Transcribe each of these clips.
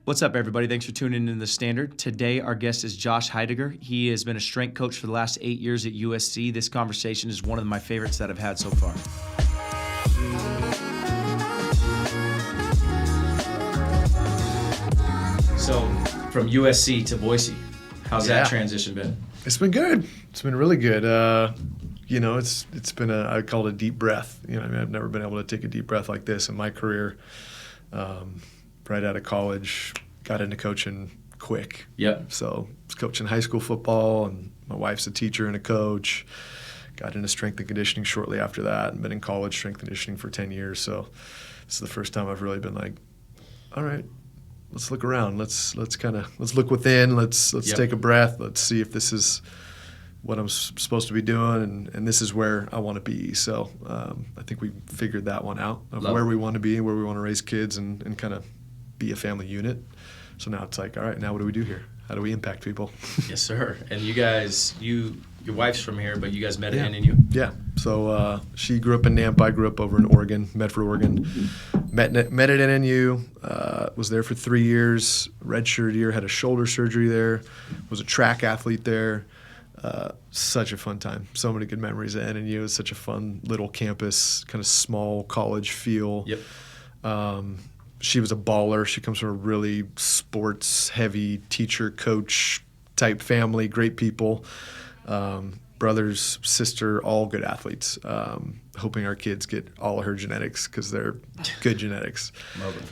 What's up, everybody? Thanks for tuning in to The Standard. Today, our guest is Josh Heidegger. He has been a strength coach for the last 8 years at USC. This conversation is one of my favorites that I've had so far. So, from USC to Boise, how's that transition been? It's been good. It's been really good. It's been I call it a deep breath. I've never been able to take a deep breath like this in my career. Right out of college, got into coaching quick. Yep. So I was coaching high school football, and my wife's a teacher and a coach. Got into strength and conditioning shortly after that, and been in college strength and conditioning for 10 years. So this is the first time I've really been like, all right, let's look around. Let's look within. Let's take a breath. Let's see if this is what I'm supposed to be doing, and this is where I want to be. So I think we figured that one out of where we want to be, where we want to raise kids, and kind of be a family unit. So now it's like, all right, now what do we do here? How do we impact people? Yes, sir. And you guys, your wife's from here, but you guys met at NNU? Yeah. So she grew up in Nampa. I grew up over in Oregon, Medford, Oregon. Met at NNU. Was there for 3 years. Redshirt year. Had a shoulder surgery there. Was a track athlete there. Such a fun time. So many good memories at NNU. It was such a fun little campus, kind of small college feel. Yep. She was a baller. She comes from a really sports-heavy teacher, coach type family, great people. Brothers, sister, all good athletes. Hoping our kids get all of her genetics because they're good genetics.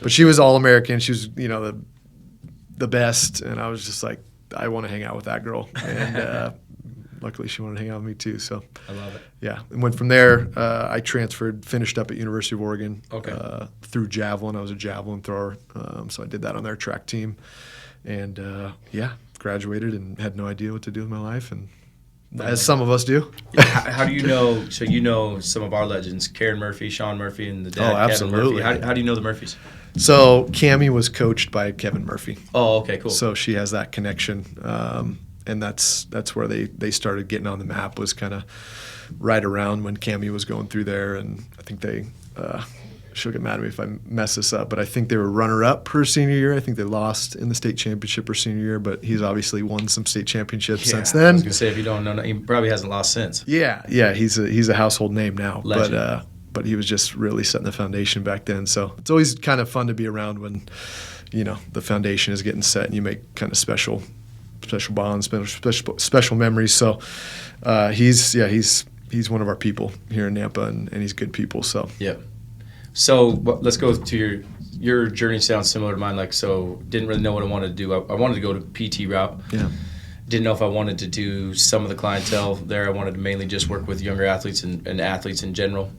But she was All-American. She was, the best. And I was just like, I want to hang out with that girl. And luckily she wanted to hang out with me too. So I love it. Yeah. And went from there. I transferred, finished up at University of Oregon. Okay. Through javelin. I was a javelin thrower. So I did that on their track team. And graduated and had no idea what to do with my life. And as some of us do. How do you know? So you know some of our legends, Karen Murphy, Sean Murphy, and the dad, Oh, absolutely. Kevin Murphy. How do you know the Murphys? So Cammie was coached by Kevin Murphy. Oh, okay, cool. So she has that connection, and that's where they started getting on the map. Was kind of right around when Cammie was going through there, and I think she'll get mad at me if I mess this up, but I think they were runner-up her senior year. I think they lost in the state championship her senior year, but he's obviously won some state championships since then. I was going to say, if you don't know, he probably hasn't lost since. Yeah, he's a household name now. Legend. But he was just really setting the foundation back then. So it's always kind of fun to be around when, the foundation is getting set and you make kind of special bonds, special memories. So he's one of our people here in Nampa, and he's good people. So yeah. So let's go to your journey. Sounds similar to mine. Didn't really know what I wanted to do. I wanted to go to PT route. Yeah. Didn't know if I wanted to do some of the clientele there. I wanted to mainly just work with younger athletes and athletes in general.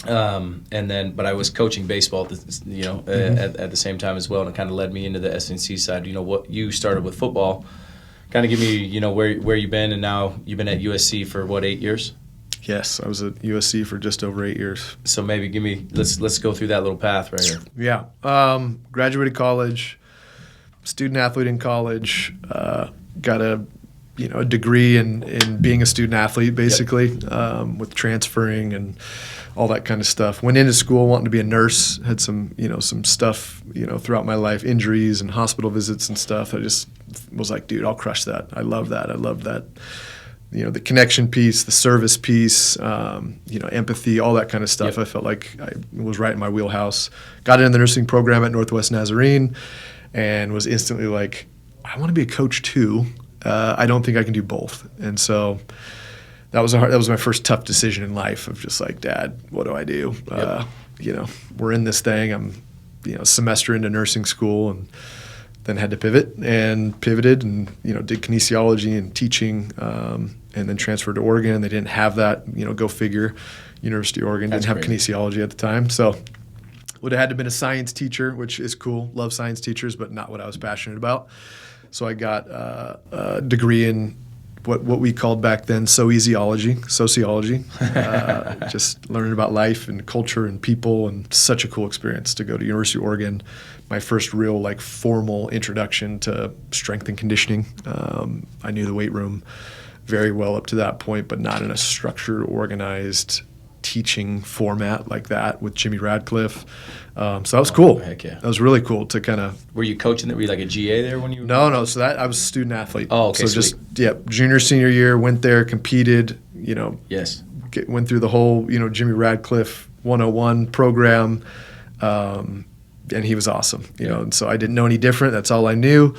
But I was coaching baseball, at the same time as well, and it kind of led me into the SNC side. What you started with football, kind of give me, where you've been, and now you've been at USC for 8 years? Yes, I was at USC for just over 8 years. So maybe let's go through that little path right here. Yeah, graduated college, student athlete in college, got a degree in being a student athlete basically. Yep. With transferring and all that kind of stuff. Went into school wanting to be a nurse. Had some stuff throughout my life, injuries and hospital visits and stuff. I just was like, dude, I'll crush that. I love that. The connection piece, the service piece, empathy, all that kind of stuff. Yep. I felt like I was right in my wheelhouse. Got into the nursing program at Northwest Nazarene and was instantly like, I want to be a coach too. I don't think I can do both. And so that was my first tough decision in life of just like, Dad, what do I do? Yep. We're in this thing. I'm, a semester into nursing school, and then had to pivoted and did kinesiology and teaching, and then transferred to Oregon. They didn't have that, go figure. University of Oregon didn't have kinesiology at the time. So would have had to have been a science teacher, which is cool. Love science teachers, but not what I was passionate about. So I got a degree in what we called back then sociology, just learning about life and culture and people, and such a cool experience to go to University of Oregon. My first real formal introduction to strength and conditioning. I knew the weight room very well up to that point, but not in a structured, organized, teaching format like that with Jimmy Radcliffe. So that was cool. Heck yeah. That was really cool to kind of. Were you coaching that? Were you like a GA there when you? No. So that I was a student athlete. Oh, okay. So just junior, senior year, went there, competed. Yes. Went through the whole Jimmy Radcliffe 101 program, and he was awesome. And so I didn't know any different. That's all I knew.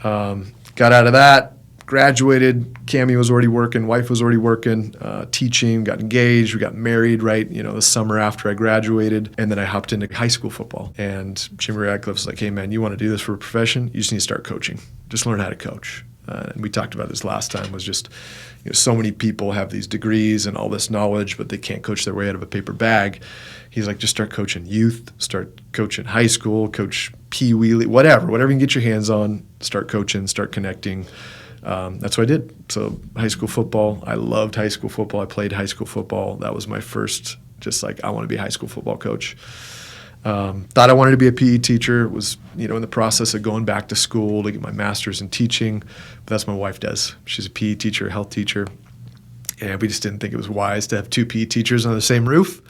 Got out of that. Graduated, Cammie was already working, wife was already working, teaching, got engaged, we got married the summer after I graduated, and then I hopped into high school football. And Jimmy Radcliffe was like, hey man, you want to do this for a profession? You just need to start coaching. Just learn how to coach. And we talked about this last time, was just so many people have these degrees and all this knowledge, but they can't coach their way out of a paper bag. He's like, just start coaching youth, start coaching high school, coach pee-wee, whatever you can get your hands on, start coaching, start connecting. That's what I did. So high school football, I loved high school football. I played high school football. That was my first, just like, I want to be a high school football coach. Thought I wanted to be a PE teacher. Was, in the process of going back to school to get my master's in teaching. But that's what my wife does. She's a PE teacher, health teacher. And we just didn't think it was wise to have two PE teachers on the same roof.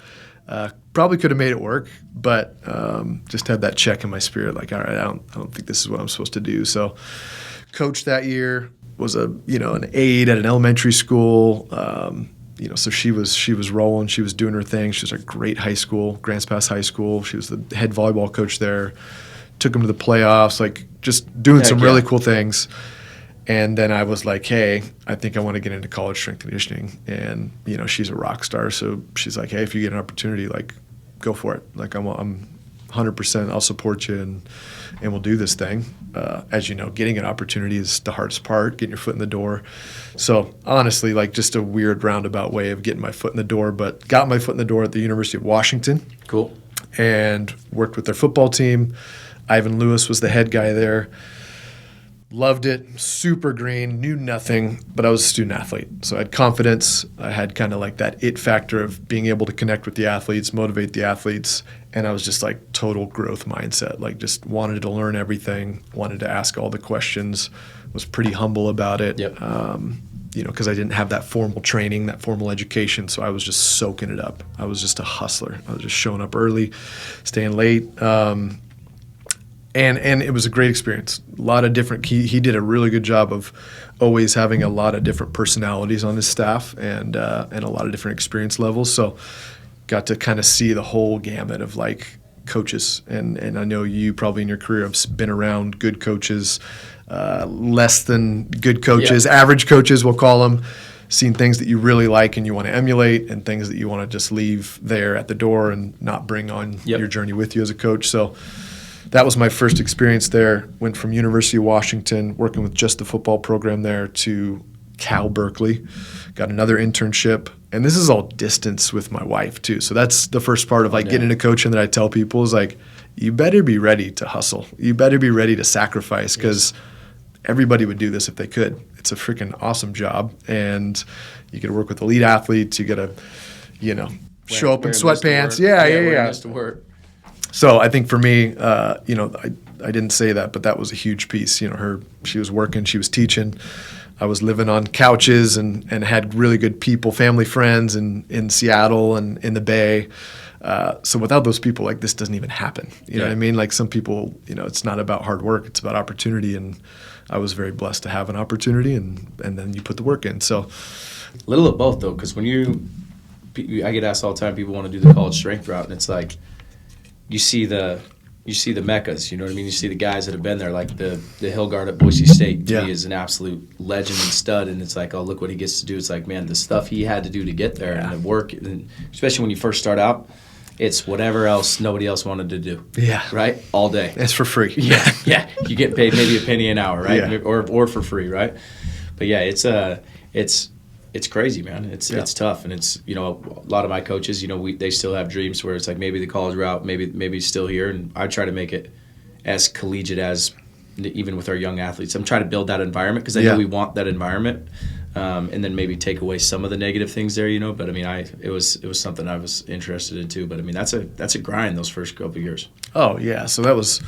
Probably could have made it work, but just had that check in my spirit, like, all right, I don't think this is what I'm supposed to do. So coached that year. Was an aide at an elementary school. So she was rolling. She was doing her thing. She was a great high school, Grants Pass High School. She was the head volleyball coach there. Took them to the playoffs, like just doing some really cool things. And then I was like, hey, I think I want to get into college strength conditioning. And she's a rock star, so she's like, hey, if you get an opportunity, like, go for it. Like, I'm 100%. I'll support you, and we'll do this thing. As you know, getting an opportunity is the hardest part, getting your foot in the door. So honestly, like, just a weird roundabout way of getting my foot in the door, but got my foot in the door at the University of Washington. Cool. And worked with their football team. Ivan Lewis was the head guy there. Loved it, super green, knew nothing, but I was a student athlete. So I had confidence. I had kind of like that it factor of being able to connect with the athletes, motivate the athletes. And I was just like total growth mindset, like just wanted to learn everything, wanted to ask all the questions, was pretty humble about it. Yep. Because I didn't have that formal training, that formal education. So I was just soaking it up. I was just a hustler. I was just showing up early, staying late. And it was a great experience. A lot of different. He did a really good job of always having a lot of different personalities on his staff and a lot of different experience levels. So got to kind of see the whole gamut of like coaches. And I know you probably in your career have been around good coaches, less than good coaches, average coaches we'll call them. Seen things that you really like and you want to emulate, and things that you want to just leave there at the door and not bring on your journey with you as a coach. So that was my first experience there. Went from University of Washington, working with just the football program there, to Cal Berkeley. Got another internship. And this is all distance with my wife too. So that's the first part of like getting into coaching that I tell people is like, you better be ready to hustle. You better be ready to sacrifice, because everybody would do this if they could. It's a freaking awesome job. And you get to work with elite athletes. You got to, show up in sweatpants. Yeah. To work. So I think for me, I didn't say that, but that was a huge piece. She was working, she was teaching. I was living on couches and had really good people, family, friends in Seattle and in the Bay. So without those people, like, this doesn't even happen. You know what I mean? Like, some people, it's not about hard work, it's about opportunity. And I was very blessed to have an opportunity, and then you put the work in. So a little of both, though, because I get asked all the time, people want to do the college strength route, and it's like, you see the meccas, you know what I mean? You see the guys that have been there, like the Hillguard at Boise State, to me, is an absolute legend and stud, and it's like, oh, look what he gets to do. It's like, man, the stuff he had to do to get there and the work, and especially when you first start out, it's whatever else nobody else wanted to do. Yeah. Right? All day. It's for free. Yeah. You get paid maybe a penny an hour, right? Yeah. Or for free, right? But yeah, it's crazy, man. It's tough, and it's a lot of my coaches, they still have dreams where it's like maybe the college route, maybe still here, and I try to make it as collegiate as even with our young athletes. I'm trying to build that environment, because I know we want that environment, and then maybe take away some of the negative things there, But I mean, it was something I was interested in too. But I mean, that's a grind those first couple of years. Oh yeah, so that was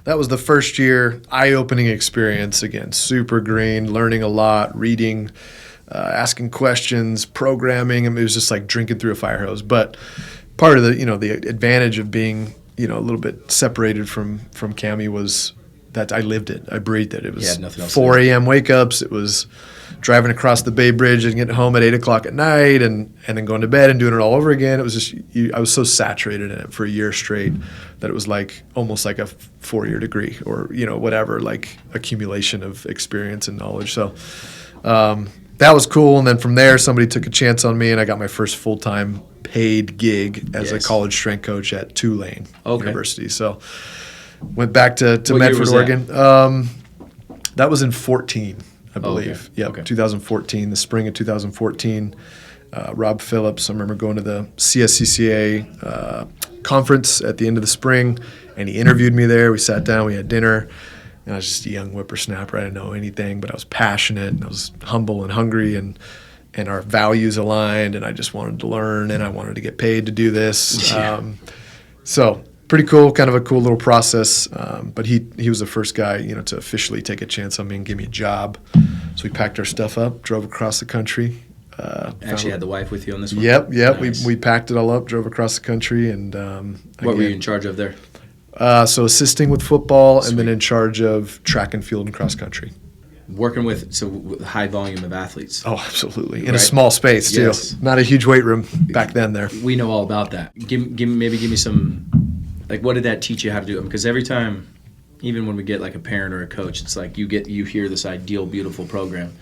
the first year, eye-opening experience. Again, super green, learning a lot, reading. asking questions, programming. I mean, it was just like drinking through a fire hose. But part of the advantage of being, a little bit separated from Cami was that I lived it. I breathed it. It was 4 a.m. wake-ups. It was driving across the Bay Bridge and getting home at 8 o'clock at night and then going to bed and doing it all over again. It was just I was so saturated in it for a year straight that it was like almost like a 4-year degree or, whatever, like accumulation of experience and knowledge. So that was cool. And then from there, somebody took a chance on me and I got my first full-time paid gig as a college strength coach at Tulane University. So went back to Medford, Oregon. That was in 2014, I believe. Yeah, 2014, the spring of 2014. Rob Phillips, I remember going to the CSCCA conference at the end of the spring, and he interviewed me there. We sat down, we had dinner, and I was just a young whippersnapper. I didn't know anything, but I was passionate, and I was humble and hungry, and our values aligned, and I just wanted to learn, and I wanted to get paid to do this. Yeah. So pretty cool, kind of a cool little process. But he was the first guy, to officially take a chance on me and give me a job. So we packed our stuff up, drove across the country. Actually had the wife with you on this one? Yep. Nice. We packed it all up, drove across the country. And what were you in charge of there? So assisting with football. Sweet. And then in charge of track and field and cross country. Working with high volume of athletes. Oh, absolutely. In a small space, too. Yes. Not a huge weight room back then there. We know all about that. Give me some, like, what did that teach you how to do? Because every time, even when we get like a parent or a coach, it's like you hear this ideal, beautiful program,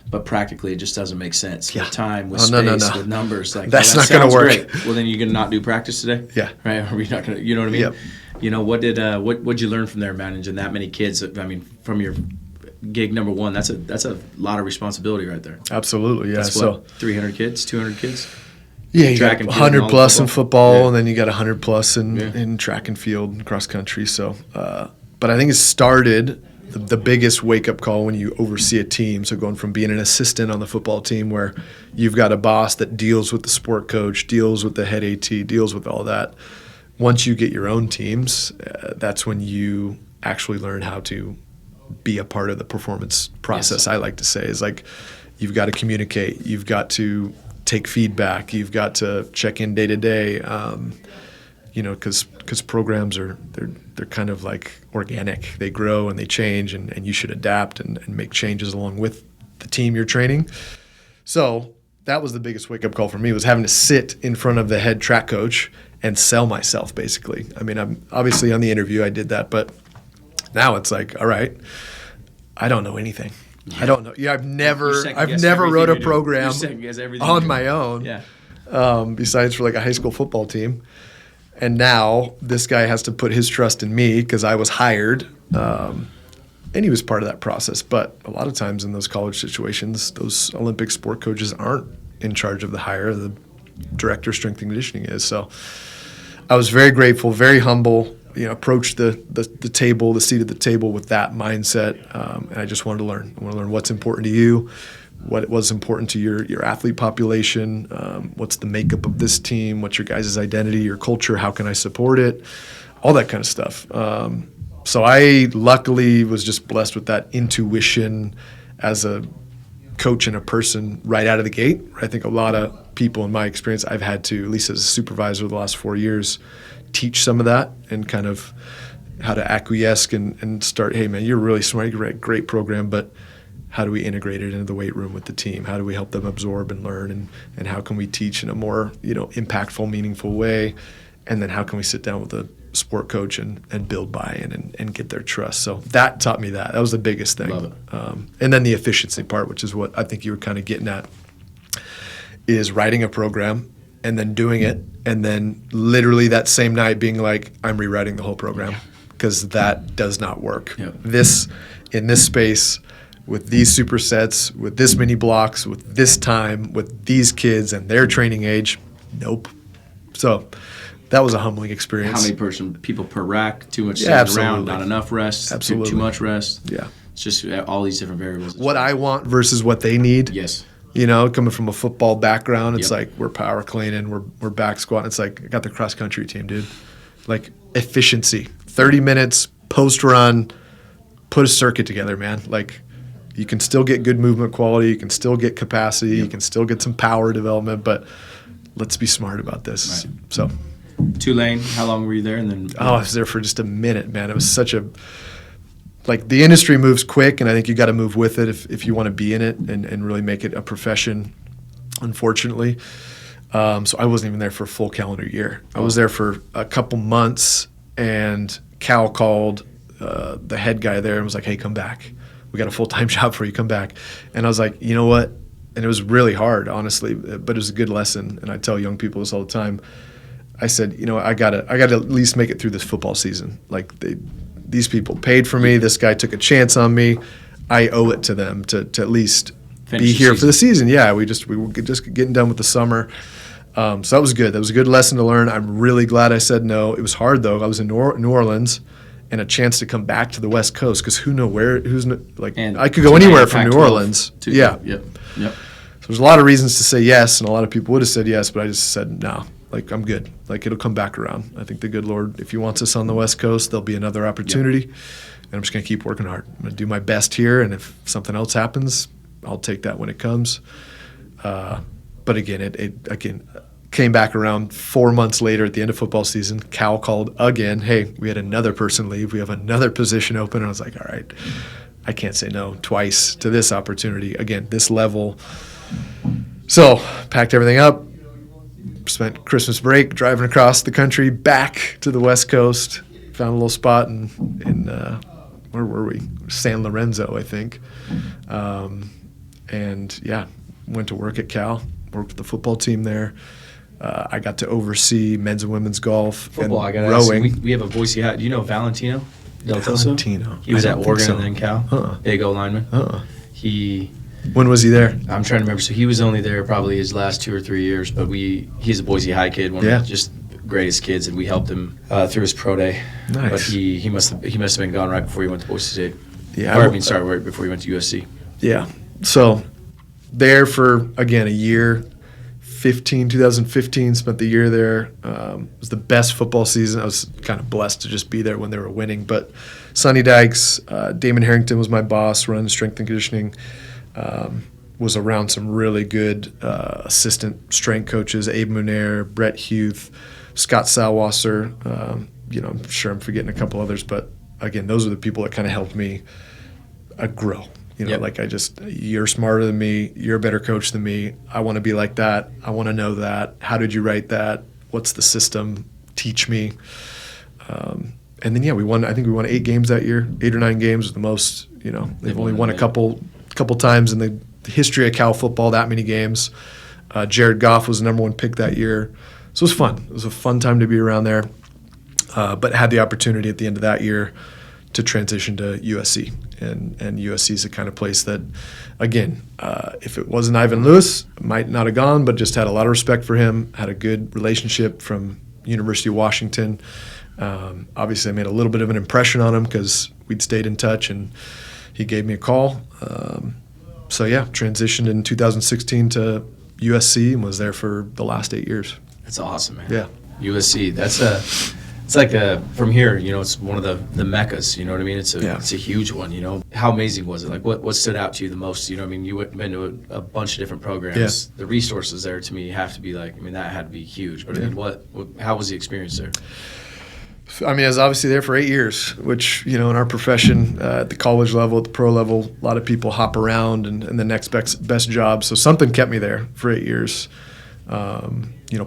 but practically it just doesn't make sense. Yeah. With time, with space, with numbers. Like, that's not going to work. Great. Well, then you're going to not do practice today? Yeah. Right? Are we not going to, you know what I mean? Yep. What'd you learn from there managing that many kids? I mean, from your gig number one, that's a lot of responsibility right there. Absolutely, yeah. That's what, 300 kids, 200 kids? Yeah, you got 100 plus in football, and then you got 100 plus in track and field and cross country. So, but I think it started the biggest wake up call when you oversee a team. So going from being an assistant on the football team where you've got a boss that deals with the sport coach, deals with the head AT, deals with all that. Once you get your own teams, that's when you actually learn how to be a part of the performance process. Yes. I like to say is like you've got to communicate, you've got to take feedback, you've got to check in day to day, because programs they're kind of like organic. They grow and they change, and you should adapt and make changes along with the team you're training. So that was the biggest wake up call for me, was having to sit in front of the head track coach and sell myself basically. I mean, I'm obviously on the interview I did that, but now it's like, all right, I don't know anything. Yeah. I don't know. Yeah, I've never wrote a program on my own. Yeah. Besides for like a high school football team, and now this guy has to put his trust in me because I was hired, and he was part of that process. But a lot of times in those college situations, those Olympic sport coaches aren't in charge of the hire. The director of strength and conditioning is. So I was very grateful, very humble. Approach the table, the seat at the table with that mindset, and I just wanted to learn. I want to learn what's important to you, what was important to your athlete population, what's the makeup of this team, what's your guys' identity, your culture, how can I support it, all that kind of stuff. So I luckily was just blessed with that intuition as a coach and a person right out of the gate. I think a lot of people in my experience, I've had to, at least as a supervisor the last 4 years, teach some of that and kind of how to acquiesce and start, hey, man, you're really smart, you're a great program, but how do we integrate it into the weight room with the team? How do we help them absorb and learn? And how can we teach in a more, impactful, meaningful way? And then how can we sit down with a sport coach and build buy-in and get their trust? So that taught me that. That was the biggest thing. Love it. And then the efficiency part, which is what I think you were kind of getting at, is writing a program and then doing it, and then literally that same night being like, I'm rewriting the whole program, because that does not work. Yeah. In this space, with these supersets, with this many blocks, with this time, with these kids and their training age, nope. So that was a humbling experience. How many people per rack? Too much standing around, not enough rest, absolutely. Too much rest. Yeah. It's just all these different variables. What I want versus what they need. Yes. Coming from a football background, it's like we're power cleaning, we're back squatting. It's like I got the cross country team, dude. Like efficiency, 30 minutes post run, put a circuit together, man. Like You can still get good movement quality. You can still get capacity. You can still get some power development, but let's be smart about this. Right. So, Tulane, how long were you there? And then I was there for just a minute, man. It was such a the industry moves quick, and I think you got to move with it if you want to be in it and really make it a profession. Unfortunately, so I wasn't even there for a full calendar year. I was there for a couple months, and Cal called the head guy there and was like, "Hey, come back. We got a full-time job for you. Come back." And I was like, you know what? And it was really hard, honestly, but it was a good lesson. And I tell young people this all the time. I said, I gotta at least make it through this football season. These people paid for me. This guy took a chance on me. I owe it to them to at least be here for the season. Yeah, we were just getting done with the summer. So that was good. That was a good lesson to learn. I'm really glad I said no. It was hard though. I was in New Orleans, and a chance to come back to the West Coast because who knows where? And I could go anywhere from New Orleans. Too. Yeah. Yep. So there's a lot of reasons to say yes, and a lot of people would have said yes, but I just said no. I'm good. It'll come back around. I think the good Lord, if He wants us on the West Coast, there'll be another opportunity, and I'm just going to keep working hard. I'm going to do my best here, and if something else happens, I'll take that when it comes. But again, it came back around 4 months later at the end of football season. Cal called again. Hey, we had another person leave. We have another position open. And I was like, all right, I can't say no twice to this opportunity. Again, this level. So packed everything up. Spent Christmas break driving across the country back to the West Coast. Found a little spot in where were we? San Lorenzo, I think. And yeah, went to work at Cal. Worked with the football team there. I got to oversee men's and women's golf football, and rowing. We have a Boise High. Do you know Valentino Del Toso? Valentino. He was at Oregon and then Cal. Big O lineman. When was he there? I'm trying to remember. So he was only there probably his last 2 or 3 years, but he's a Boise High kid, one of the just greatest kids, and we helped him through his pro day. Nice. But he must have been gone right before he went to Boise State. Yeah. Right before he went to USC. Yeah. So there for, again, a year. 2015, spent the year there. It was the best football season. I was kind of blessed to just be there when they were winning. But Sonny Dykes, Damon Harrington was my boss, running strength and conditioning. Was around some really good assistant strength coaches, Abe Munair, Brett Huth, Scott Salwasser. I'm sure I'm forgetting a couple others. But, again, those are the people that kind of helped me grow. You're smarter than me. You're a better coach than me. I want to be like that. I want to know that. How did you write that? What's the system? Teach me. And then, we won. I think we won 8 games that year. 8 or 9 games was the most. They've only won a couple times in the history of Cal football that many games. Jared Goff was the number 1 pick that year. So it was fun. It was a fun time to be around there. But had the opportunity at the end of that year to transition to USC. And USC is the kind of place that, again, if it wasn't Ivan Lewis, might not have gone, but just had a lot of respect for him, had a good relationship from University of Washington. Obviously, I made a little bit of an impression on him because we'd stayed in touch, and he gave me a call. Transitioned in 2016 to USC and was there for the last 8 years. That's awesome, man. Yeah. USC, it's like from here, it's one of the meccas, you know what I mean? It's a huge one, How amazing was it? Like, what stood out to you the most? You went to a bunch of different programs. Yeah. The resources there, to me, have to be that had to be huge. But how was the experience there? I was obviously there for 8 years, which, in our profession, at the college level, at the pro level, a lot of people hop around and the next best job. So something kept me there for 8 years.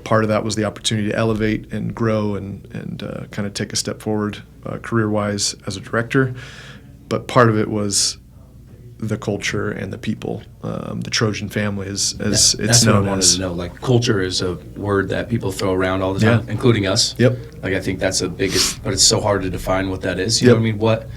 Part of that was the opportunity to elevate and grow and kind of take a step forward career-wise as a director. But part of it was the culture and the people, the Trojan family, as it's known as. That's what I wanted to know. Culture is a word that people throw around all the time, including us. Yep. I think that's the biggest, but it's so hard to define what that is. You know what I mean? What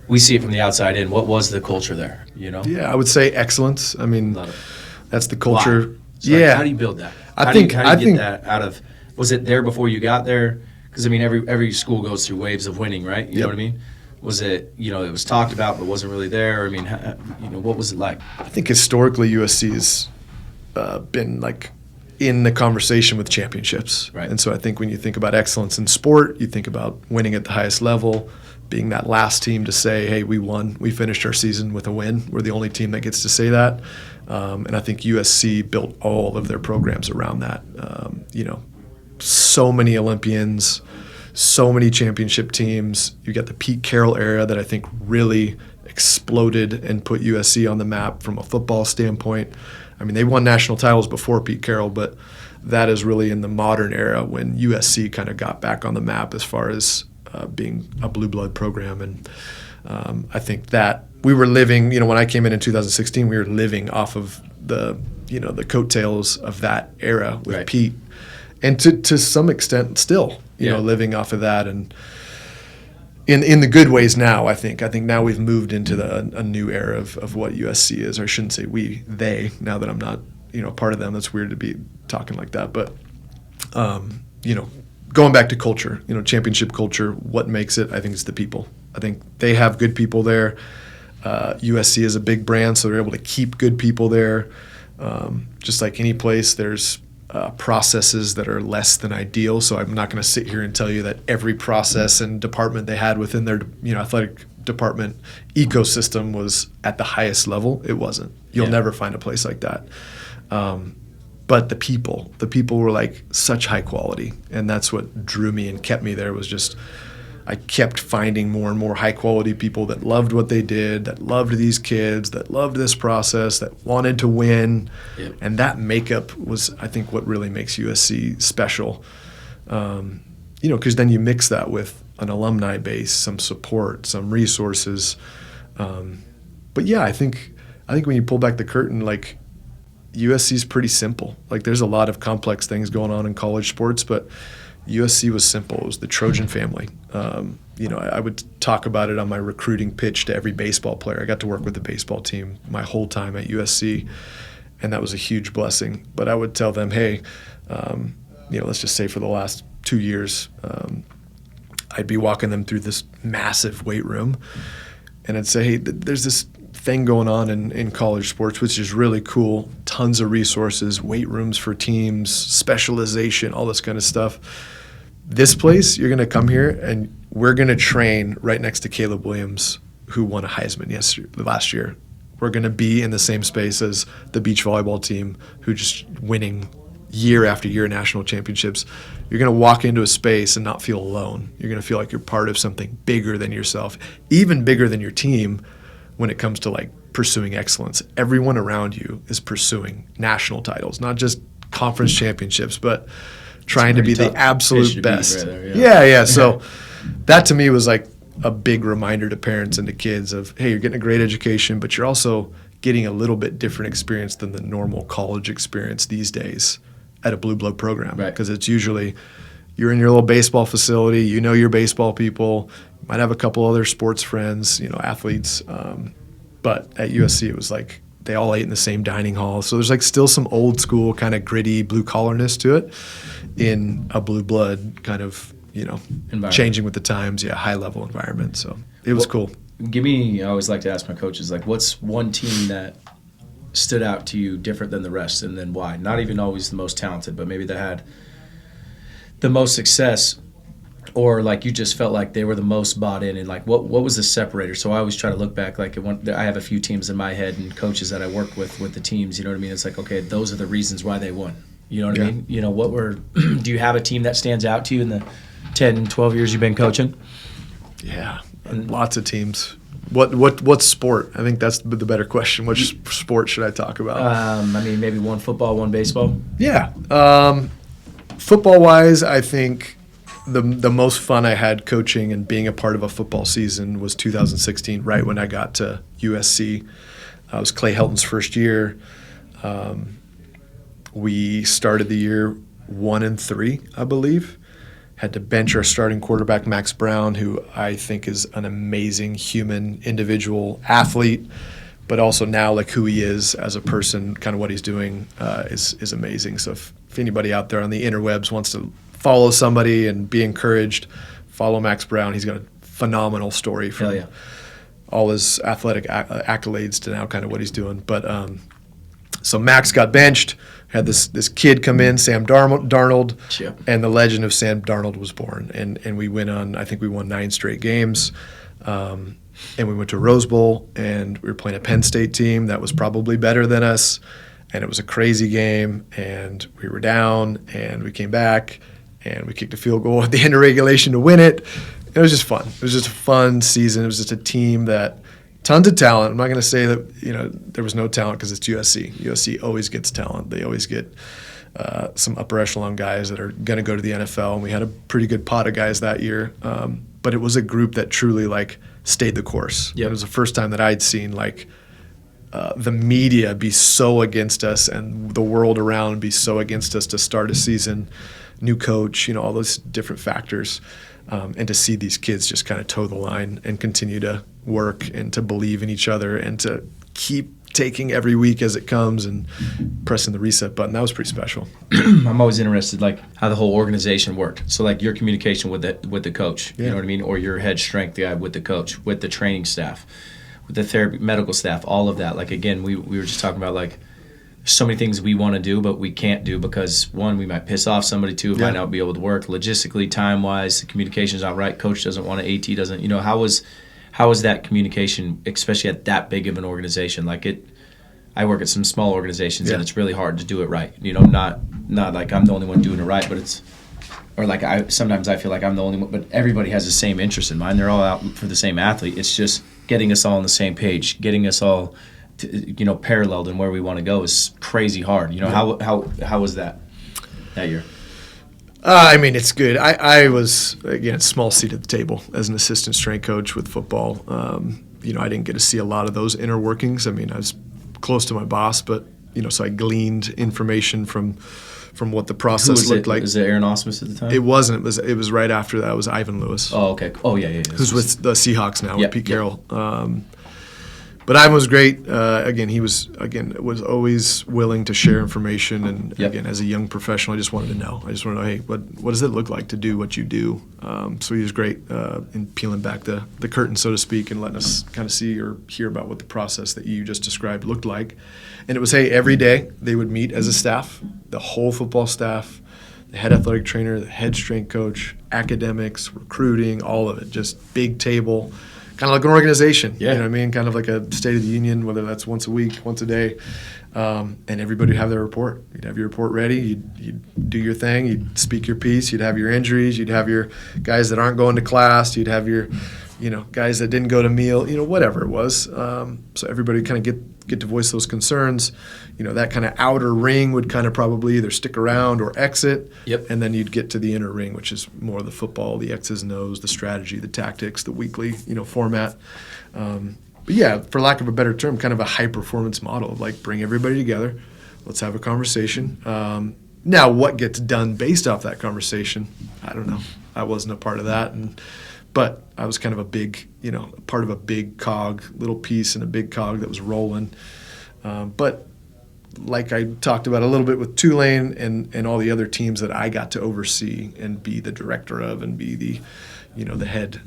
we see it from the outside in. What was the culture there? Yeah, I would say excellence. That's the culture. Wow. So how do you build that? How do you get that out of? Was it there before you got there? Because every school goes through waves of winning, right? You know what I mean? Was it it was talked about but wasn't really there? What was it like? I think historically USC has been in the conversation with championships, right? And so I think when you think about excellence in sport, you think about winning at the highest level. being that last team to say, hey, we won. We finished our season with a win. We're the only team that gets to say that. And I think USC built all of their programs around that. So many Olympians, so many championship teams. You got the Pete Carroll era that I think really exploded and put USC on the map from a football standpoint. I mean, they won national titles before Pete Carroll, but that is really in the modern era when USC kind of got back on the map as far as being a blue blood program. And I think that we were living, when I came in 2016, we were living off of the coattails of that era with right. Pete. And to some extent still, yeah. living off of that. And in the good ways now, I think now we've moved into a new era of what USC is. Or I shouldn't say they, now that I'm not, part of them. That's weird to be talking like that. But, going back to culture, championship culture, what makes it, I think it's the people. I think they have good people there. USC is a big brand, so they're able to keep good people there. Just like any place, there's processes that are less than ideal. So I'm not going to sit here and tell you that every process and department they had within their athletic department ecosystem was at the highest level. It wasn't. You'll never find a place like that. But the people were like such high quality, and that's what drew me and kept me there. Was just I kept finding more and more high quality people that loved what they did, that loved these kids, that loved this process, that wanted to win. Yep. And that makeup was, I think, what really makes USC special. Because then you mix that with an alumni base, some support, some resources. But yeah, I think when you pull back the curtain, like, USC is pretty simple. Like, there's a lot of complex things going on in college sports, but USC was simple. It was the Trojan family. I would talk about it on my recruiting pitch to every baseball player. I got to work with the baseball team my whole time at USC, and that was a huge blessing. But I would tell them, hey, let's just say for the last 2 years, I'd be walking them through this massive weight room, and I'd say, hey, there's this thing going on in college sports, which is really cool. Tons of resources, weight rooms for teams, specialization, all this kind of stuff. This place, you're going to come here and we're going to train right next to Caleb Williams, who won a Heisman last year. We're going to be in the same space as the beach volleyball team, who just winning year after year national championships. You're going to walk into a space and not feel alone. You're going to feel like you're part of something bigger than yourself, even bigger than your team. When it comes to like pursuing excellence, everyone around you is pursuing national titles, not just conference championships, but trying to be the absolute best. Right there, yeah. So that to me was like a big reminder to parents and to kids of, hey, you're getting a great education, but you're also getting a little bit different experience than the normal college experience these days at a blue blood program. Because it's usually you're in your little baseball facility, your baseball people, might have a couple other sports friends, athletes. But at USC, it was like they all ate in the same dining hall. So there's like still some old school kind of gritty blue collarness to it in a blue blood kind of, changing with the times, high level environment. So it was cool. I always like to ask my coaches, like, what's one team that stood out to you different than the rest, and then why? Not even always the most talented, but maybe that had the most success, or like you just felt like they were the most bought in, and like what was the separator? So I always try to look back, like I have a few teams in my head and coaches that I work with the teams, you know what I mean? It's like, okay, those are the reasons why they won. You know what I mean? Do you have a team that stands out to you in the 10, 12 years you've been coaching? Yeah, and lots of teams. What sport? I think that's the better question. Which sport should I talk about? Maybe one football, one baseball. Yeah. Football-wise, I think the most fun I had coaching and being a part of a football season was 2016, right when I got to USC. It was Clay Helton's first year. We started the year 1-3, I believe. Had to bench our starting quarterback, Max Brown, who I think is an amazing human, individual athlete, but also now like who he is as a person, kind of what he's doing is amazing. So if anybody out there on the interwebs wants to follow somebody and be encouraged, follow Max Brown. He's got a phenomenal story from all his athletic accolades to now kind of what he's doing. But so Max got benched. had this kid come in, Sam Darnold, Yeah. and the legend of Sam Darnold was born. And we went on, I think we won 9 straight games. And we went to Rose Bowl, and we were playing a Penn State team that was probably better than us. And it was a crazy game, and we were down, and we came back, and we kicked a field goal at the end of regulation to win it. It was just fun. It was just a fun season. It was just a team that tons of talent. I'm not going to say that there was no talent because it's USC. USC always gets talent. They always get some upper echelon guys that are going to go to the NFL, and we had a pretty good pot of guys that year. But it was a group that truly stayed the course. Yep. It was the first time that I'd seen the media be so against us and the world around be so against us to start a season, new coach, all those different factors. And to see these kids just kind of toe the line and continue to work and to believe in each other and to keep taking every week as it comes and pressing the reset button. That was pretty special. I'm always interested, how the whole organization worked. So, your communication with the coach, Yeah. you know what I mean, or your head strength guy with the coach, with the training staff, with the therapy, medical staff, all of that. Again, we were just talking about so many things we want to do, but we can't do because, one, we might piss off somebody, two, it might not be able to work logistically, time-wise, the communication's not right, coach doesn't want to, AT doesn't, how was that communication, especially at that big of an organization? I work at some small organizations, and it's really hard to do it right. Not like I'm the only one doing it right, but it's, or sometimes I feel like I'm the only one, but everybody has the same interest in mind. They're all out for the same athlete. It's just getting us all on the same page, getting us all, paralleled in where we want to go is crazy hard. How was that year? It's good. I was, again, small seat at the table as an assistant strength coach with football. I didn't get to see a lot of those inner workings. I was close to my boss, but, so I gleaned information from what the process looked like. Was it Aaron Osmus at the time? It wasn't. It was right after that. It was Ivan Lewis. Oh, okay. Oh, yeah. Who's with the Seahawks now, with Pete Carroll. But Ivan was great. He was always willing to share information. And again, as a young professional, I just wanted to know. I just wanted to know, hey, what does it look like to do what you do? So he was great in peeling back the curtain, so to speak, and letting us kind of see or hear about what the process that you just described looked like. And it was, hey, every day they would meet as a staff, the whole football staff, the head athletic trainer, the head strength coach, academics, recruiting, all of it, just big table. Kind of like an organization, yeah. You know what I mean? Kind of like a State of the Union, whether that's once a week, once a day. And everybody would have their report. You'd have your report ready. You'd do your thing. You'd speak your piece. You'd have your injuries. You'd have your guys that aren't going to class. You'd have your, guys that didn't go to meal, whatever it was. So everybody kind of get to voice those concerns. That kind of outer ring would kind of probably either stick around or exit. Yep. And then you'd get to the inner ring, which is more of the football, the X's and O's, the strategy, the tactics, the weekly, format. But yeah, for lack of a better term, kind of a high-performance model of bring everybody together. Let's have a conversation. Now, what gets done based off that conversation, I don't know. I wasn't a part of that. But I was kind of a big, part of a big cog, little piece in a big cog that was rolling. But like I talked about a little bit with Tulane and all the other teams that I got to oversee and be the director of and be the, the head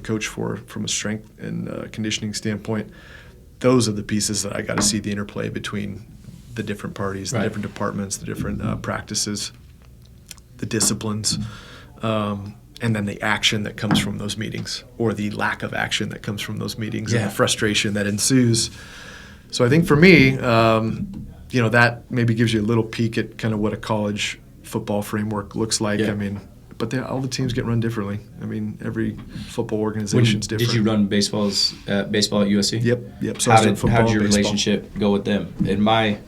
coach for from a strength and conditioning standpoint, those are the pieces that I got to see the interplay between the different parties, the different departments, the different practices, the disciplines, and then the action that comes from those meetings or the lack of action that comes from those meetings and the frustration that ensues. So I think for me, that maybe gives you a little peek at kind of what a college football framework looks like. Yeah. But all the teams get run differently. Every football organization's different. Did you run baseball at USC? Yep. So How did your baseball. relationship go with them? In my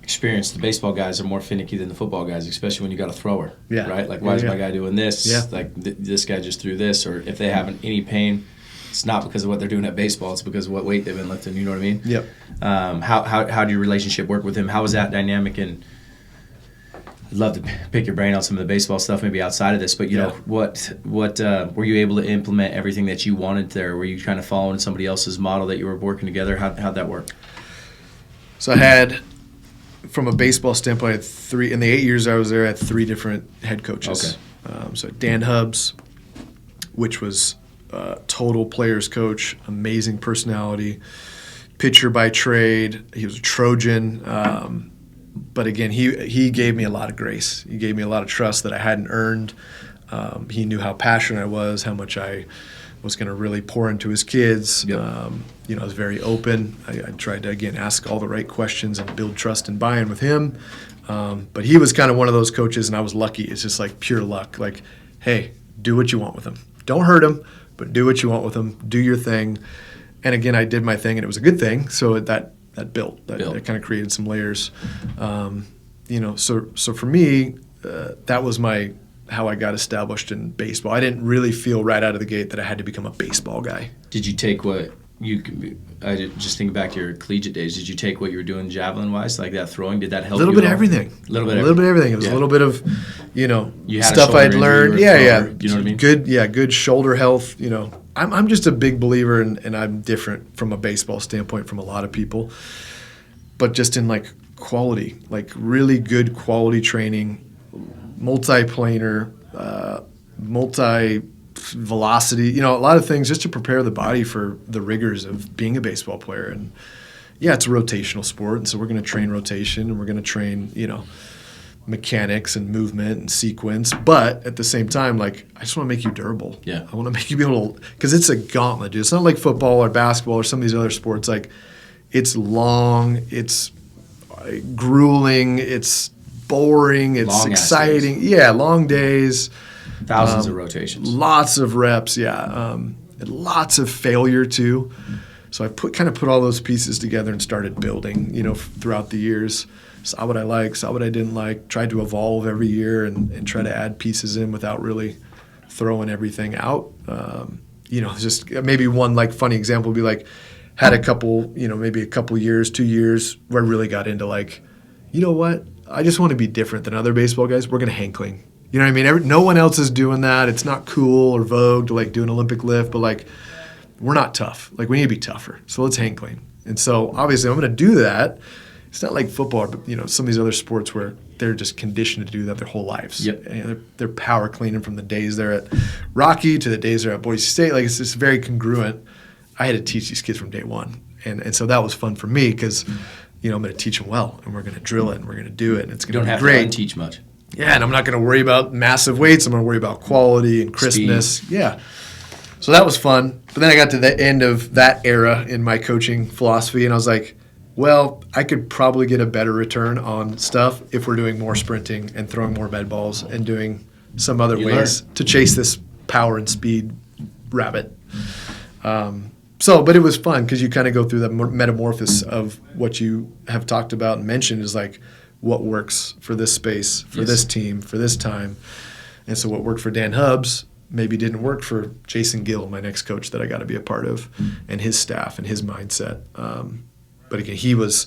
experience, the baseball guys are more finicky than the football guys, especially when you got a thrower. Yeah. Right? Why is my guy doing this? Yeah. This guy just threw this. Or if they have any pain, it's not because of what they're doing at baseball. It's because of what weight they've been lifting. You know what I mean? Yep. How do your relationship work with him? How was that dynamic? And I'd love to pick your brain on some of the baseball stuff, maybe outside of this. But what were you able to implement everything that you wanted there? Were you kind of following somebody else's model that you were working together? How'd that work? So I had, from a baseball standpoint, I had three. In the 8 years I was there, I had 3 different head coaches. Okay. So Dan Hubbs, which was total players coach, amazing personality, pitcher by trade. He was a Trojan. But again, he gave me a lot of grace. He gave me a lot of trust that I hadn't earned. He knew how passionate I was, how much I was going to really pour into his kids. Yep. I was very open. I tried to, again, ask all the right questions and build trust and buy-in with him. But he was kind of one of those coaches, and I was lucky. It's just like pure luck. Like, hey, do what you want with him. Don't hurt him, but do what you want with him. Do your thing. And again, I did my thing, and it was a good thing. So that built. That kind of created some layers. So for me, that was how I got established in baseball. I didn't really feel right out of the gate that I had to become a baseball guy. Did you take just think back to your collegiate days, did you take what you were doing javelin-wise, like that throwing? Did that help you? A little bit of everything. A little bit of everything. It was a little bit of, stuff I'd learned. Yeah. You know what I mean? Good shoulder health. I'm just a big believer, and I'm different from a baseball standpoint from a lot of people, but just in like quality, like really good quality training, multi-planar, multi-velocity, a lot of things just to prepare the body for the rigors of being a baseball player. And yeah, it's a rotational sport, and so we're going to train rotation, and we're going to train, mechanics and movement and sequence. But at the same time, like, I just want to make you durable. Yeah. I want to make you be able to, because it's a gauntlet, dude. It's not like football or basketball or some of these other sports. Like, it's long, it's grueling, it's boring, it's Long exciting. Yeah, long days. Thousands of rotations. Lots of reps, yeah. Lots of failure, too. So I put all those pieces together and started building, throughout the years. Saw what I liked, saw what I didn't like, tried to evolve every year and try to add pieces in without really throwing everything out. Just maybe one like funny example would be like, had a couple, maybe a couple years, 2 years where I really got into like, you know what? I just want to be different than other baseball guys. We're going to hang clean. You know what I mean? No one else is doing that. It's not cool or vogue to like do an Olympic lift, but like we're not tough. Like we need to be tougher. So let's hang clean. And so obviously I'm going to do that. It's not like football, but some of these other sports where they're just conditioned to do that their whole lives. Yep. And they're power cleaning from the days they're at Rocky to the days they're at Boise State. Like it's just very congruent. I had to teach these kids from day one, and so that was fun for me because I'm going to teach them well, and we're going to drill it, and we're going to do it, and it's going to be great. You don't have to teach much. Yeah, and I'm not going to worry about massive weights. I'm going to worry about quality and crispness. Speed. Yeah. So that was fun. But then I got to the end of that era in my coaching philosophy, and I was like, well, I could probably get a better return on stuff if we're doing more sprinting and throwing more med balls and doing some other ways to chase this power and speed rabbit. But it was fun because you kind of go through the metamorphosis of what you have talked about and mentioned is like what works for this space, for this team, for this time. And so what worked for Dan Hubbs maybe didn't work for Jason Gill, my next coach that I got to be a part of, and his staff and his mindset. But again, he was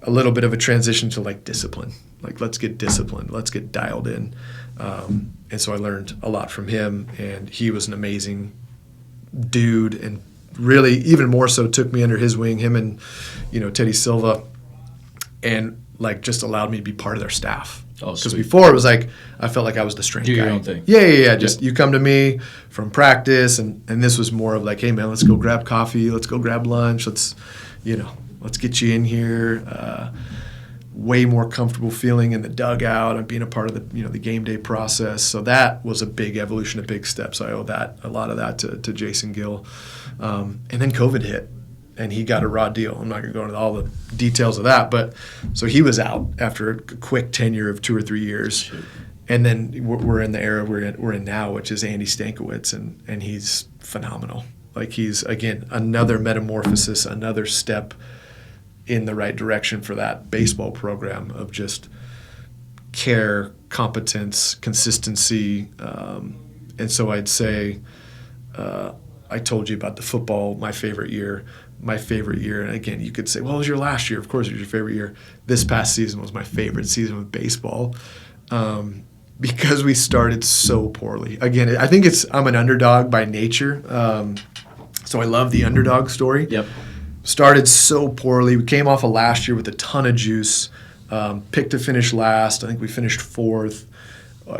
a little bit of a transition to like discipline. Like, let's get disciplined. Let's get dialed in. And so I learned a lot from him, and he was an amazing dude and really even more so took me under his wing, him and, Teddy Silva, and like just allowed me to be part of their staff. Because before it was like I felt like I was the strength guy. Do your own thing. Yeah. Just you come to me from practice, and this was more of like, hey man, let's go grab coffee, let's go grab lunch, let's get you in here. Way more comfortable feeling in the dugout and being a part of the game day process. So that was a big evolution, a big step. So I owe a lot of that to Jason Gill. And then COVID hit, and he got a raw deal. I'm not going to go into all the details of that, but so he was out after a quick tenure of 2 or 3 years. Shoot. And then we're in the era we're in now, which is Andy Stankiewicz, and he's phenomenal. Like he's, again, another metamorphosis, another step in the right direction for that baseball program of just care, competence, consistency. And so I'd say I told you about the football, my favorite year. And again, you could say, well, it was your last year. Of course it was your favorite year. This past season was my favorite season with baseball because we started so poorly. Again, I think I'm an underdog by nature. So I love the underdog story. Yep. Started so poorly. We came off of last year with a ton of juice. Picked to finish last. I think we finished 4th.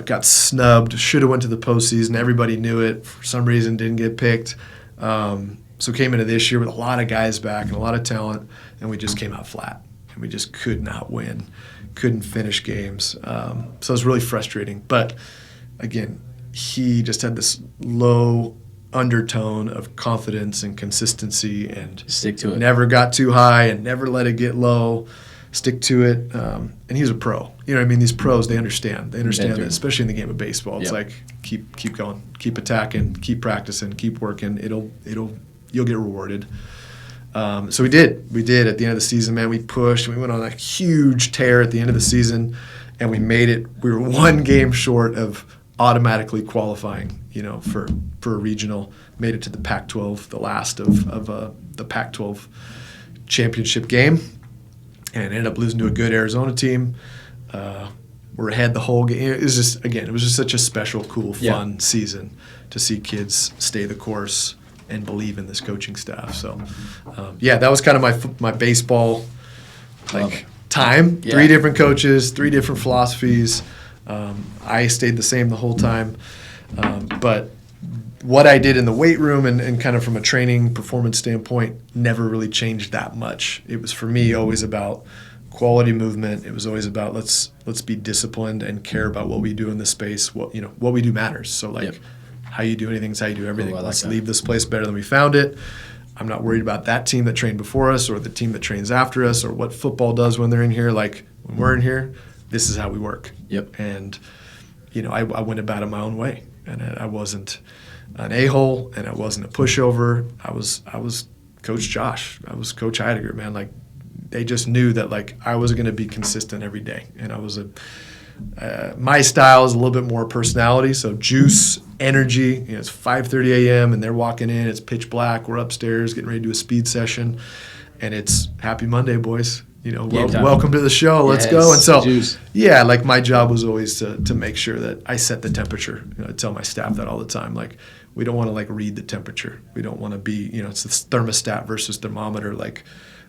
Got snubbed. Should have went to the postseason. Everybody knew it. For some reason, didn't get picked. So came into this year with a lot of guys back and a lot of talent, and we just came out flat. And we just could not win. couldn't finish games. So it was really frustrating. But again, he just had this low undertone of confidence and consistency, and stick to it. Never got too high and never let it get low. Stick to it. And he's a pro. You know what I mean? These pros, they understand. They understand that, especially in the game of baseball. It's like keep going, keep attacking, keep practicing, keep working. You'll get rewarded. So we did. We did at the end of the season, man. We pushed. We went on a huge tear at the end of the season, and we made it. We were one game short of automatically qualifying, for a regional. Made it to the Pac-12, the last of the Pac-12 championship game, and ended up losing to a good Arizona team. We're ahead the whole game. It was just such a special, cool, fun season to see kids stay the course and believe in this coaching staff. So, that was kind of my baseball time. Yeah. 3 different coaches, 3 different philosophies. I stayed the same the whole time. But what I did in the weight room and kind of from a training performance standpoint never really changed that much. It was, for me, always about quality movement. It was always about let's be disciplined and care about what we do in this space. What we do matters. So how you do anything is how you do everything. Let's leave this place better than we found it. I'm not worried about that team that trained before us or the team that trains after us or what football does when they're in here. Like, when we're in here, this is how we work. Yep. And, I went about it my own way. And I wasn't an a-hole, and I wasn't a pushover. I was Coach Josh. I was Coach Heidegger, man. Like, they just knew that, I was going to be consistent every day. And I was my style is a little bit more personality, so juice, energy. It's 5:30 a.m. and they're walking in. It's pitch black. We're upstairs getting ready to do a speed session, and it's Happy Monday, boys. Welcome to the show. Let's go. And so, juice. My job was always to make sure that I set the temperature. I tell my staff that all the time. We don't want to read the temperature. We don't want to be. It's this thermostat versus thermometer.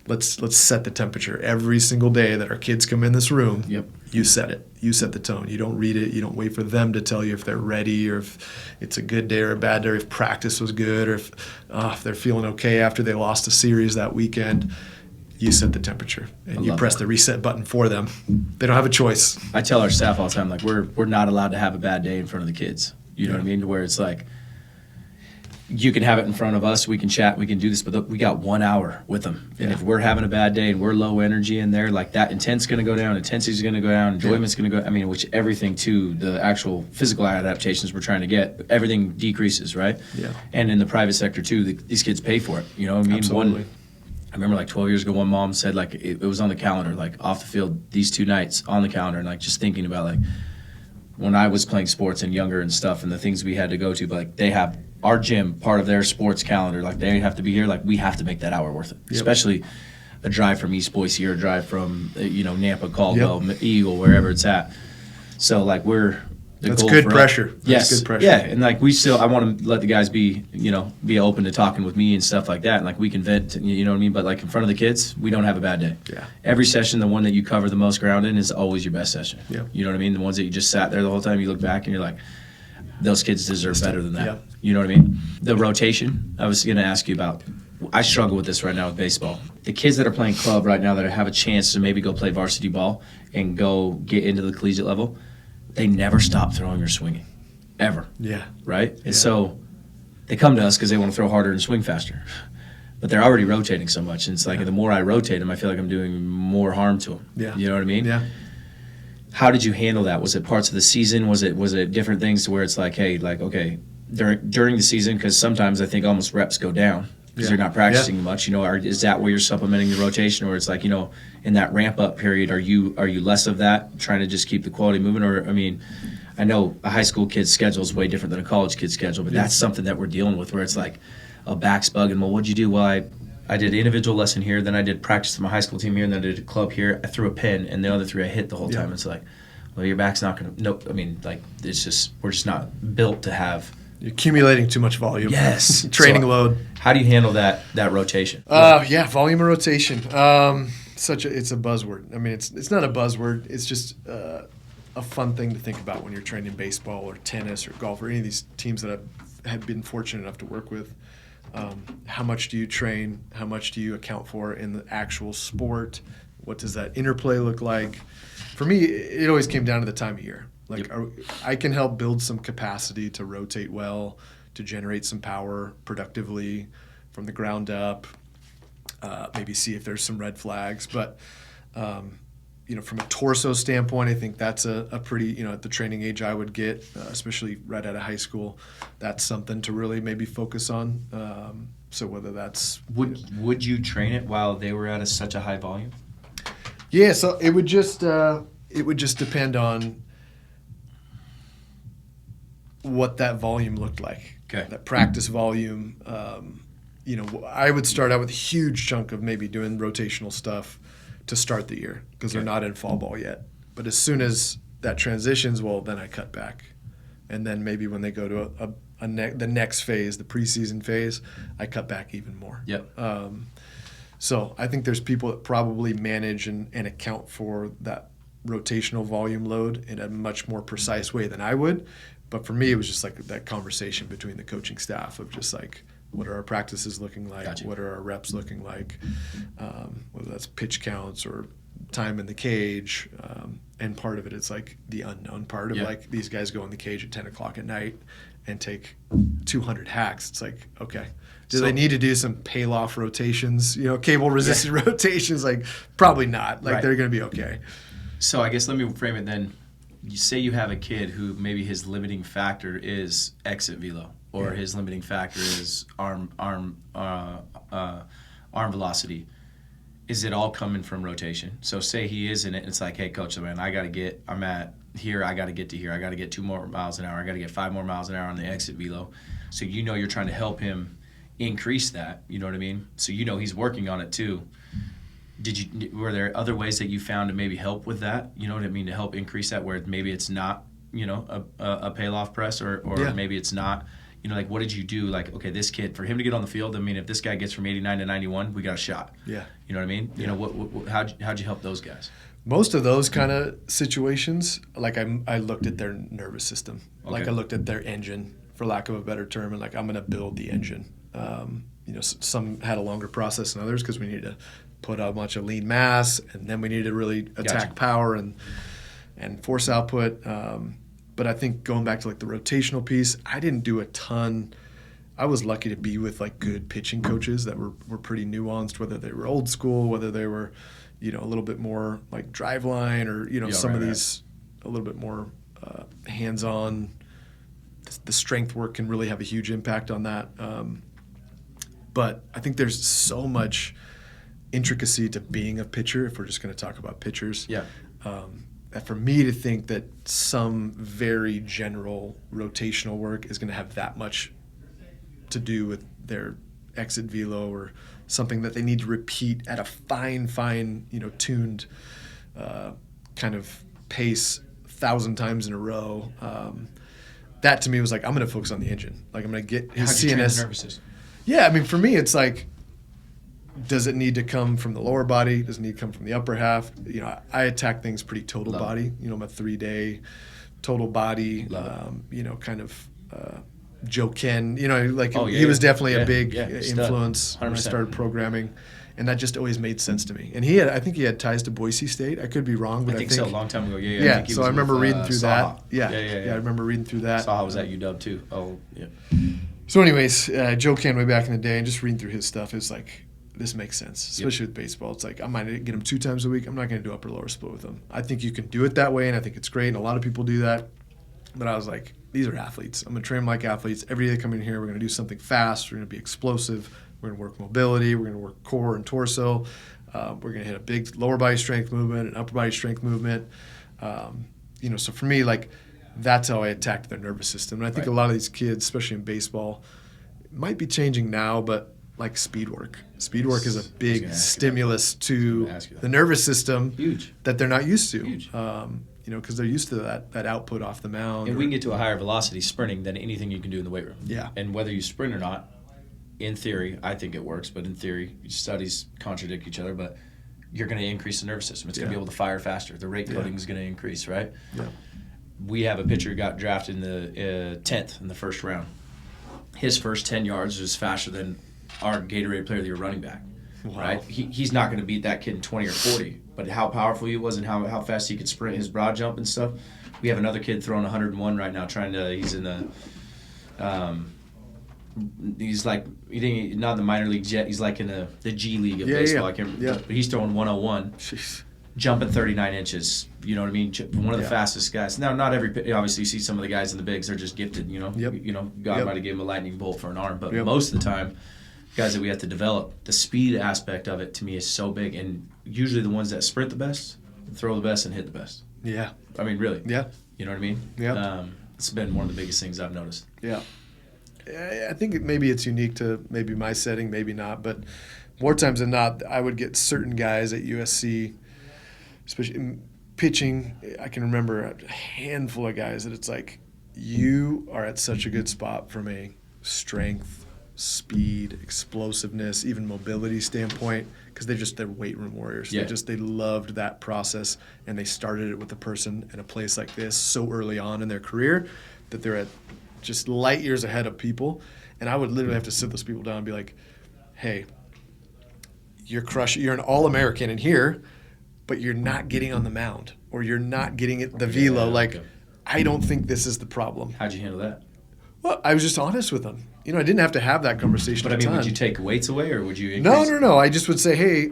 Let's set the temperature every single day that our kids come in this room. Yep. You set it. You set the tone. You don't read it. You don't wait for them to tell you if they're ready or if it's a good day or a bad day, or if practice was good, or if they're feeling okay after they lost a series that weekend. You set the temperature, and you press the reset button for them. They don't have a choice. I tell our staff all the time, we're not allowed to have a bad day in front of the kids. You know what I mean? Where it's you can have it in front of us, we can chat, we can do this, but we got 1 hour with them. And if we're having a bad day and we're low energy in there, that intent's going to go down, intensity's going to go down, enjoyment's going to go, which everything too, the actual physical adaptations we're trying to get, everything decreases, right? Yeah. And in the private sector too, these kids pay for it. You know what I mean? Absolutely. I remember 12 years ago, one mom said it was on the calendar, off the field, these 2 nights on the calendar, and just thinking about when I was playing sports and younger and stuff and the things we had to go to, but they have our gym part of their sports calendar, they have to be here, we have to make that hour worth it. Yep. Especially a drive from East Boise or a drive from Nampa, Caldwell, Eagle, wherever it's at. So we're that's good pressure. Yes. That's good pressure. Yeah, and I want to let the guys be open to talking with me and stuff like that, and we can vent, you know what I mean. But in front of the kids, we don't have a bad day. Yeah. Every session, the one that you cover the most ground in is always your best session. Yeah. You know what I mean. The ones that you just sat there the whole time, you look back and you're like, those kids deserve better than that. Yeah. You know what I mean. The rotation, I was going to ask you about. I struggle with this right now with baseball. The kids that are playing club right now that have a chance to maybe go play varsity ball and go get into the collegiate level, they never stop throwing or swinging, ever. Yeah. Right? And so they come to us because they want to throw harder and swing faster. But they're already rotating so much. And it's the more I rotate them, I feel like I'm doing more harm to them. Yeah. You know what I mean? Yeah. How did you handle that? Was it parts of the season? Was it different things to where it's okay, during the season, because sometimes I think almost reps go down because you're not practicing much. Is that where you're supplementing the rotation, or it's in that ramp up period, are you less of that, trying to just keep the quality moving? Or I know a high school kid's schedule is way different than a college kid's schedule, but that's something that we're dealing with where it's a back's bugging. Well, what'd you do? Well, I did an individual lesson here, then I did practice with my high school team here, and then I did a club here. I threw a pin, and the other 3 I hit the whole time. It's well, your back's not going to. Nope. It's just we're just not built to have. You're accumulating too much volume. Yes. Training load. How do you handle that rotation? Volume and rotation. It's a buzzword. It's not a buzzword. It's just a fun thing to think about when you're training baseball or tennis or golf or any of these teams that I've had been fortunate enough to work with. How much do you train? How much do you account for in the actual sport? What does that interplay look like? For me, it always came down to the time of year. Like, Yep. I can help build some capacity to rotate well, to generate some power productively from the ground up, maybe see if there's some red flags. But, from a torso standpoint, I think that's a pretty, at the training age I would get, especially right out of high school, that's something to really maybe focus on. So whether that's... Would you train it while they were at such a high volume? Yeah, so it would just depend on what that volume looked like. Okay. That practice volume. I would start out with a huge chunk of maybe doing rotational stuff to start the year because they're not in fall ball yet. But as soon as that transitions, well, then I cut back. And then maybe when they go to the next phase, the preseason phase, I cut back even more. Yep. So I think there's people that probably manage and account for that rotational volume load in a much more precise way than I would. But for me, it was just like that conversation between the coaching staff of just like, what are our practices looking like? Gotcha. What are our reps looking like? Whether that's pitch counts or time in the cage. And part of it is like the unknown part of like these guys go in the cage at 10 o'clock at night and take 200 hacks. It's like, okay. Do they need to do some peel-off rotations, cable-resisted rotations? Like, probably not. Like, they're going to be okay. So I guess let me frame it then. You say you have a kid who maybe his limiting factor is exit velo, or his limiting factor is arm velocity. Is it all coming from rotation? So say he is in it, and it's like, hey, coach, man, I'm at here, I got to get to here. I got to get 2 more miles an hour. I got to get 5 more miles an hour on the exit velo. So you're trying to help him increase that, you know what I mean? So he's working on it too. Were there other ways that you found to maybe help with that, you know what I mean, to help increase that, where maybe it's not, a peel-off press or maybe it's not, like what did you do? Like, okay, this kid, for him to get on the field, I mean, if this guy gets from 89 to 91, we got a shot. Yeah. You know what I mean? Yeah. How'd you help those guys? Most of those kind of situations, like I looked at their nervous system. Okay. Like I looked at their engine, for lack of a better term, and like I'm going to build the engine. Some had a longer process than others because we needed to put a bunch of lean mass, and then we needed to really attack power and force output. But I think going back to like the rotational piece, I didn't do a ton. I was lucky to be with like good pitching coaches that were pretty nuanced, whether they were old school, whether they were, a little bit more like driveline or, these a little bit more hands-on. The strength work can really have a huge impact on that. But I think there's so much intricacy to being a pitcher, if we're just going to talk about pitchers. Yeah. That for me to think that some very general rotational work is going to have that much to do with their exit velo or something that they need to repeat at a fine, tuned kind of pace 1,000 times in a row. That to me was like, I'm going to focus on the engine. Like I'm going to get his CNS. How'd you train the nervous system? Yeah, I mean, for me, it's like, does it need to come from the lower body? Does it need to come from the upper half? I attack things pretty total body. I'm a 3-day total body, kind of Joe Ken. He was definitely a big influence when I started programming. And that just always made sense to me. And I think he had ties to Boise State. I could be wrong, but I think so. A long time ago. Yeah. So I remember reading through that. Yeah. I remember reading through that. Saha was at UW too. Oh, yeah. So anyways, Joe Ken way back in the day, and just reading through his stuff is like, this makes sense, especially with baseball. It's like, I might get him 2 times a week. I'm not going to do upper-lower split with him. I think you can do it that way, and I think it's great, and a lot of people do that. But I was like, these are athletes. I'm going to train them like athletes. Every day they come in here, we're going to do something fast. We're going to be explosive. We're going to work mobility. We're going to work core and torso. We're going to hit a big lower body strength movement, an upper body strength movement. So for me, like, that's how I attacked their nervous system. And I think a lot of these kids, especially in baseball, it might be changing now, but like speed work. Speed work is a big stimulus to the nervous system. Huge. That they're not used to. Huge. Because they're used to that output off the mound. And we can get to a higher velocity sprinting than anything you can do in the weight room. Yeah. And whether you sprint or not, in theory, I think it works, but in theory, studies contradict each other, but you're going to increase the nervous system. It's going to be able to fire faster. The rate coding is going to increase, right? Yeah. We have a pitcher who got drafted in the 10th in the first round. His first 10 yards was faster than our Gatorade Player of the Year running back. Wow. right? He's not going to beat that kid in 20 or 40, but how powerful he was and how fast he could sprint, his broad jump and stuff. We have another kid throwing 101 right now, he's in the, he's like, not in the minor leagues yet, he's like in the G League of baseball. But he's throwing 101. Jeez. Jumping 39 inches, you know what I mean? One of the fastest guys. Now, not obviously you see some of the guys in the bigs, they're just gifted, you know. God might have given him a lightning bolt for an arm, but most of the time, guys that we have to develop, the speed aspect of it to me is so big, and usually the ones that sprint the best, throw the best, and hit the best. Yeah. I mean, really. Yeah. You know what I mean? Yeah. It's been one of the biggest things I've noticed. Yeah. I think maybe it's unique to maybe my setting, maybe not, but more times than not, I would get certain guys at USC, especially in pitching. I can remember a handful of guys that it's like, you are at such a good spot from a strength, speed, explosiveness, even mobility standpoint, because they're weight room warriors. Yeah. They loved that process, and they started it with a person in a place like this so early on in their career that they're at just light years ahead of people. And I would literally have to sit those people down and be like, hey, you're an All-American in here, but you're not getting on the mound, or you're not getting the velo. I don't think this is the problem. How'd you handle that? Well, I was just honest with them. I didn't have to have that conversation. But would you take weights away, or would you increase? No. I just would say, hey,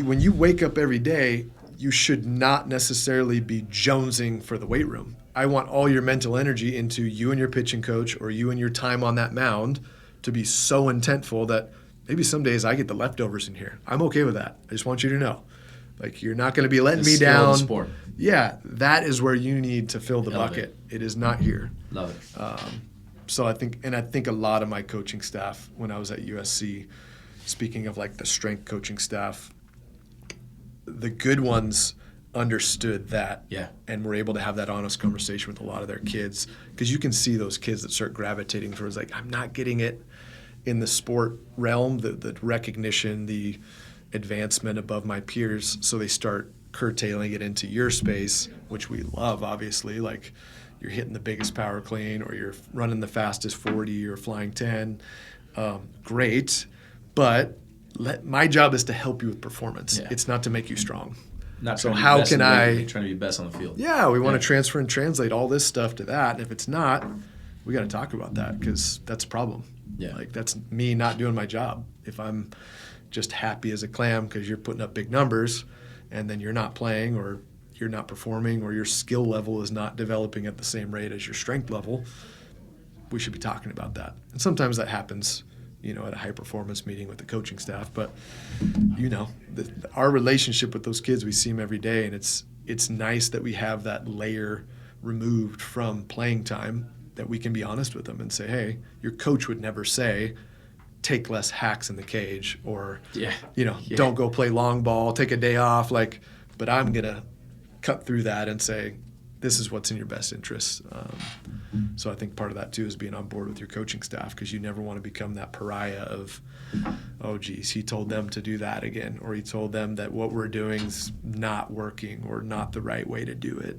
when you wake up every day, you should not necessarily be jonesing for the weight room. I want all your mental energy into you and your pitching coach, or you and your time on that mound, to be so intentful that maybe some days I get the leftovers in here. I'm okay with that. I just want you to know. You're not going to be letting me down. Sport. Yeah, that is where you need to fill the bucket. It is not here. Love it. So I think a lot of my coaching staff when I was at USC, speaking of the strength coaching staff, the good ones understood that and were able to have that honest conversation with a lot of their kids, because you can see those kids that start gravitating towards I'm not getting it in the sport realm, the recognition, the advancement above my peers, so they start curtailing it into your space, which we love, obviously. You're hitting the biggest power clean, or you're running the fastest 40 or flying 10. Great, but my job is to help you with performance. Yeah. It's not to make you strong. So how can I trying to be best on the field? Yeah, we want to transfer and translate all this stuff to that. And if it's not, we got to talk about that, because that's a problem. Yeah, that's me not doing my job. If I'm just happy as a clam because you're putting up big numbers, and then you're not playing, or you're not performing, or your skill level is not developing at the same rate as your strength level, we should be talking about that. And sometimes that happens, at a high performance meeting with the coaching staff. But our relationship with those kids, we see them every day, and it's nice that we have that layer removed from playing time, that we can be honest with them and say, hey, your coach would never say, take less hacks in the cage, or don't go play long ball, take a day off. But I'm gonna cut through that and say, this is what's in your best interest. So I think part of that too is being on board with your coaching staff, because you never want to become that pariah of, oh geez, he told them to do that again, or he told them that what we're doing is not working, or not the right way to do it.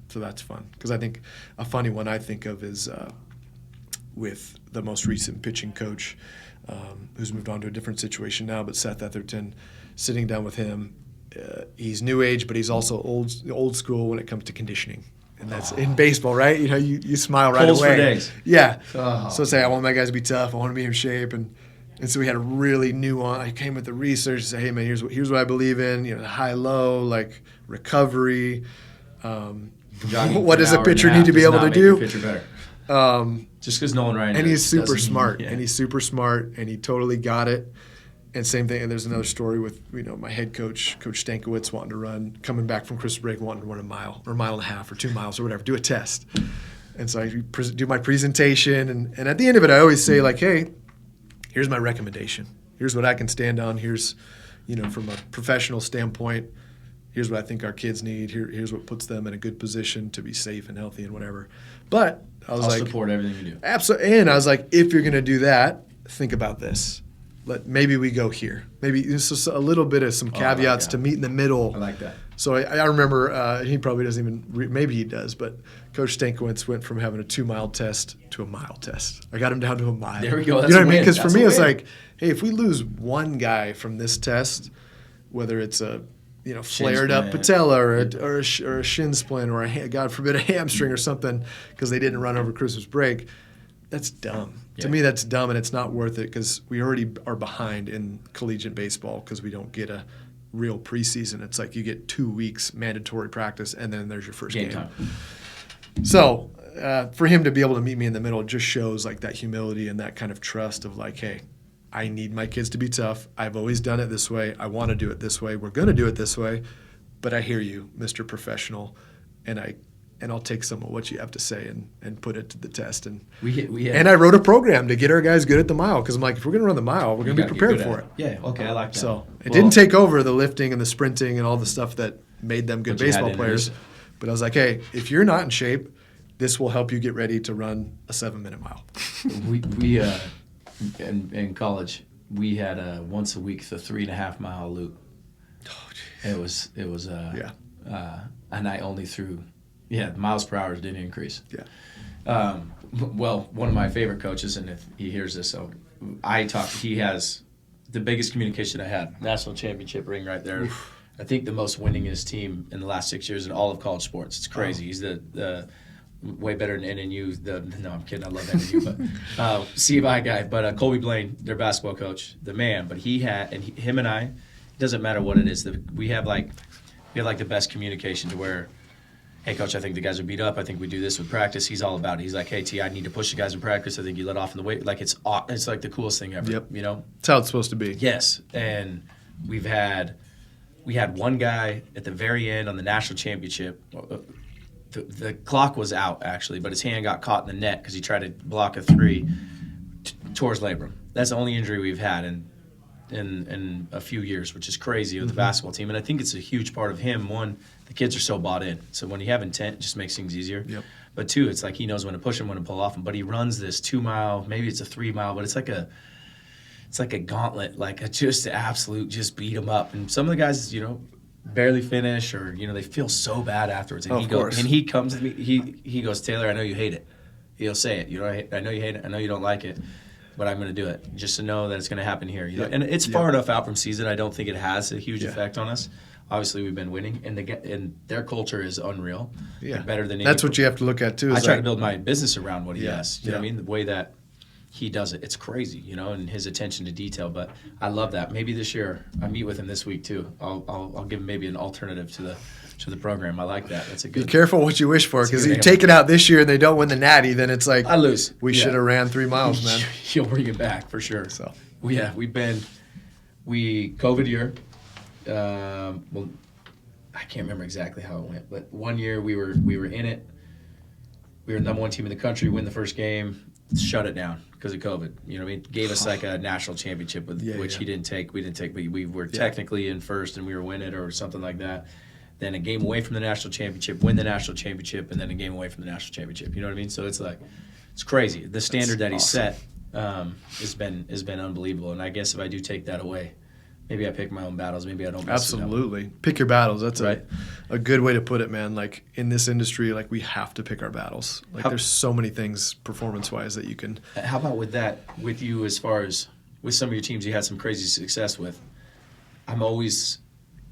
So that's fun, because I think a funny one I think of is with the most recent pitching coach, who's moved on to a different situation now, but Seth Etherton, sitting down with him, he's new age, but he's also old school when it comes to conditioning. And that's in baseball, right? You smile right Pulls away. For days. Yeah. So say, I want my guys to be tough. I want to be in shape. And so we had a really nuanced, I came with the research and said, hey, man, here's what I believe in, the high-low, recovery. What does a pitcher need to be able to do? Pitcher better. Just because Nolan Ryan and he's super smart, and he's super smart, and he totally got it. And same thing. And there's another story with my head coach, Coach Stankiewicz, coming back from Christmas break, wanting to run a mile or a mile and a half or 2 miles or whatever, do a test. And so I do my presentation, and at the end of it, I always say hey, here's my recommendation. Here's what I can stand on. Here's, from a professional standpoint, here's what I think our kids need. Here's what puts them in a good position to be safe and healthy and whatever. But I'll support everything you do. Absolutely. And I was like, if you're going to do that, think about this. maybe we go here. Maybe it's just a little bit of some caveats to meet in the middle. I like that. So I remember, he probably doesn't even, maybe he does, but Coach Stankiewicz went from having a 2-mile test to a mile test. I got him down to a mile. There we go. That's you know what I a mean? win. Because for That's me, a it's win. like, hey, if we lose one guy from this test, whether it's a flared up patella or a shin splint or God forbid a hamstring or something because they didn't run over Christmas break, that's dumb. Yeah. To me, that's dumb, and it's not worth it because we already are behind in collegiate baseball because we don't get a real preseason. It's like you get 2 weeks mandatory practice, and then there's your first game. Time. So for him to be able to meet me in the middle just shows like that humility and that kind of trust of like, hey, I need my kids to be tough. I've always done it this way. I want to do it this way. We're going to do it this way. But I hear you, Mr. Professional, and I'll take some of what you have to say and put it to the test. And I wrote a program to get our guys good at the mile because I'm like, if we're going to run the mile, we're going to be prepared for it. Yeah, okay, I like that. So it didn't take over the lifting and the sprinting and all the stuff that made them good baseball players. But I was like, hey, if you're not in shape, this will help you get ready to run a 7-minute mile. we in college, we had once a week the 3.5 mile loop. Oh, it was and I only threw miles per hour didn't increase. Well, one of my favorite coaches, and if he hears this, so he has the biggest communication I had, national championship ring right there. Oof. I think the most winningest team in the last 6 years in all of college sports. It's crazy. He's the way better than NNU. No, I'm kidding. I love NNU, but CVI guy. But Colby Blaine, their basketball coach, the man. But him and I, it doesn't matter what it is. We have the best communication to where, hey, coach, I think the guys are beat up. I think we do this with practice. He's all about it. He's like, hey, T, I need to push the guys in practice. I think you let off in the weight. Like it's like the coolest thing ever. Yep. You know, it's how it's supposed to be. Yes, and we had one guy at the very end on the national championship. The clock was out, actually, but his hand got caught in the net because he tried to block a 3, tore his labrum. That's the only injury we've had in a few years, which is crazy with the basketball team. And I think it's a huge part of him. One, the kids are so bought in. So when you have intent, it just makes things easier. Yep. But two, it's like he knows when to push him, when to pull off him. But he runs this 2 mile, maybe it's a 3 mile, but it's like a gauntlet, just beat him up. And some of the guys, barely finish or, they feel so bad afterwards. And he comes to me, he goes, Taylor, I know you hate it. He'll say it. I know you hate it. I know you don't like it, but I'm going to do it just to know that it's going to happen here. And it's far enough out from season. I don't think it has a huge effect on us. Obviously, we've been winning, and their culture is unreal. Yeah, better than that's what you have to look at too. I try to build my business around what he does. You know what I mean? The way that he does it, it's crazy, and his attention to detail. But I love that. Maybe this year I meet with him this week too. I'll give him maybe an alternative to the program. I like that. That's a good. Be careful what you wish for, because if you take it out this year and they don't win the Natty, then it's like I lose. We should have ran 3 miles, man. He'll bring it back for sure. So COVID year. I can't remember exactly how it went, but one year we were in it. We were the number 1 team in the country. Win the first game, shut it down because of COVID. You know what I mean? Gave us like a national championship which he didn't take. We didn't take, but we were technically in first and we were winning it or something like that. Then a game away from the national championship, win the national championship, and then a game away from the national championship. You know what I mean? So it's crazy. The standard that he set has been unbelievable. And I guess if I do take that away, maybe I pick my own battles. Maybe I don't. Absolutely. Pick your battles. That's right. A good way to put it, man. Like in this industry, like we have to pick our battles. Like there's so many things performance-wise that you can. How about with you as far as with some of your teams you had some crazy success with? I'm always,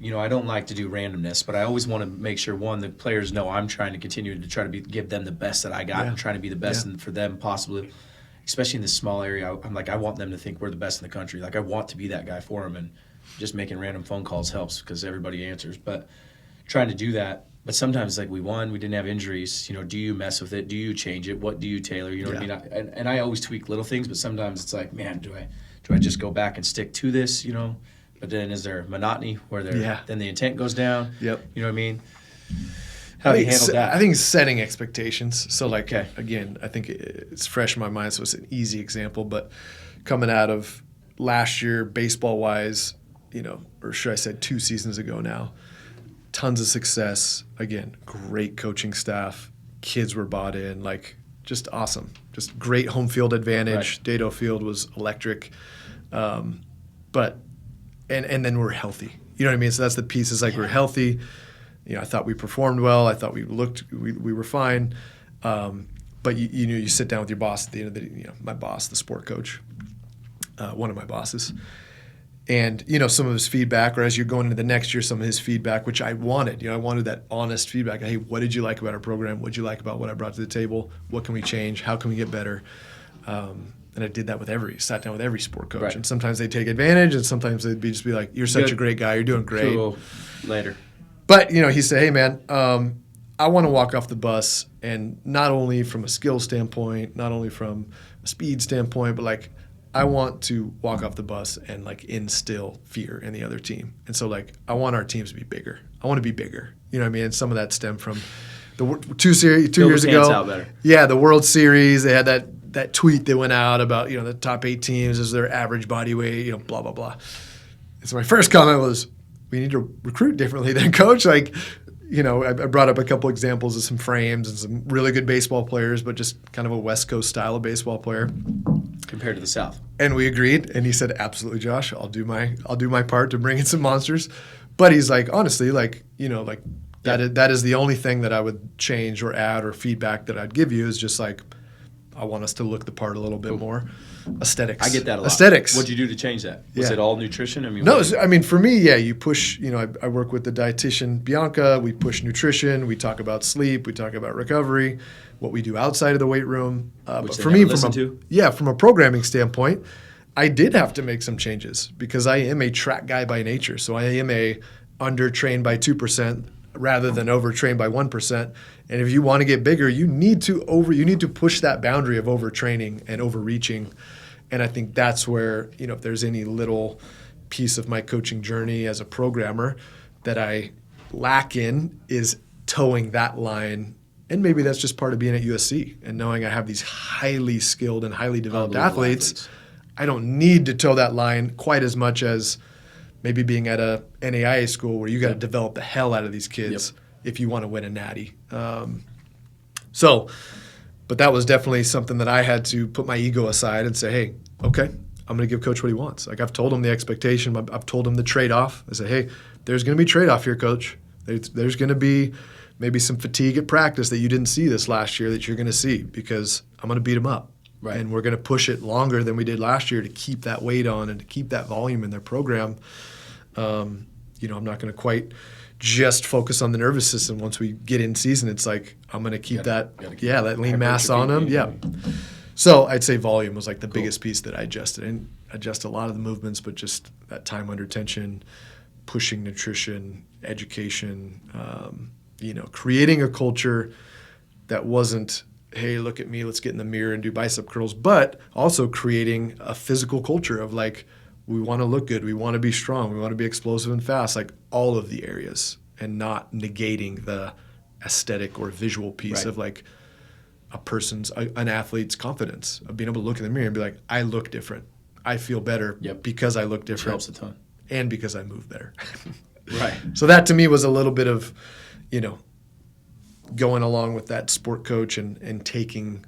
I don't like to do randomness, but I always want to make sure, one, the players know I'm trying to continue to try to give them the best that I got and trying to be the best for them possibly. Especially in this small area, I'm like, I want them to think we're the best in the country. Like, I want to be that guy for them, and just making random phone calls helps because everybody answers. But trying to do that, but sometimes like we won, we didn't have injuries. Do you mess with it? Do you change it? What do you tailor? You know what I mean? And I always tweak little things, but sometimes it's like, man, do I just go back and stick to this? But then is there monotony where then the intent goes down? Yep. You know what I mean? How do you handle that? I think setting expectations. So, again, I think it's fresh in my mind, so it's an easy example. But coming out of last year, baseball-wise, or should I say 2 seasons ago now, tons of success. Again, great coaching staff. Kids were bought in. Just awesome. Just great home field advantage. Right. Dado Field was electric. But then we're healthy. You know what I mean? So that's the piece. Is like we're healthy. I thought we performed well. I thought we were fine. But you sit down with your boss at the end of the my boss, the sport coach, one of my bosses, and some of his feedback, or as you're going into the next year, some of his feedback, which I wanted. I wanted that honest feedback. Hey, what did you like about our program? What did you like about what I brought to the table? What can we change? How can we get better? And I did that sat down with every sport coach. Right. And sometimes they'd take advantage, and sometimes they'd just be like, you're such a great guy. You're doing great. Cool. Later. But, he said, hey, man, I want to walk off the bus, and not only from a skill standpoint, not only from a speed standpoint, but, like, I want to walk off the bus and, like, instill fear in the other team. And so, like, I want our teams to be bigger. I want to be bigger. You know what I mean? And some of that stemmed from the two years ago. Out better. Yeah, the World Series. They had that tweet that went out about, the top 8 teams is their average body weight, blah, blah, blah. And so my first comment was, we need to recruit differently than coach. Like, I brought up a couple examples of some frames and some really good baseball players, but just kind of a West Coast style of baseball player. Compared to the South. And we agreed. And he said, absolutely, Josh, I'll do my part to bring in some monsters. But he's like, honestly, like, that is the only thing that I would change or add or feedback that I'd give you is just like, I want us to look the part a little bit more. Aesthetics. I get that a lot. Aesthetics. What'd you do to change that? Was it all nutrition? For me, you push, I work with the dietitian, Bianca. We push nutrition. We talk about sleep. We talk about recovery, what we do outside of the weight room. But for me, from a programming standpoint, I did have to make some changes because I am a track guy by nature. So I am a undertrained by 2% rather than overtrained by 1%. And if you want to get bigger, you need to push that boundary of overtraining and overreaching. And I think that's where, if there's any little piece of my coaching journey as a programmer that I lack in is towing that line. And maybe that's just part of being at USC and knowing I have these highly skilled and highly developed athletes. I don't need to toe that line quite as much as maybe being at a NAIA school where you got to develop the hell out of these kids if you want to win a natty. But that was definitely something that I had to put my ego aside and say, hey, okay, I'm going to give Coach what he wants. Like I've told him the expectation. I've told him the trade-off. I said, hey, there's going to be trade-off here, Coach. There's going to be maybe some fatigue at practice that you didn't see this last year that you're going to see because I'm going to beat them up. Right. And we're going to push it longer than we did last year to keep that weight on and to keep that volume in their program. I'm not going to quite just focus on the nervous system once we get in season. It's like I'm going to keep that lean mass on them. Yeah. So I'd say volume was like the biggest piece that I adjusted. And adjust a lot of the movements, but just that time under tension, pushing nutrition, education, creating a culture that wasn't, hey, look at me, let's get in the mirror and do bicep curls, but also creating a physical culture of like, we want to look good, we want to be strong, we want to be explosive and fast, like all of the areas, and not negating the aesthetic or visual piece of like an athlete's confidence of being able to look in the mirror and be like, I look different. I feel better because I look different. Which helps a ton. And because I move better. Right. So that to me was a little bit of, going along with that sport coach and taking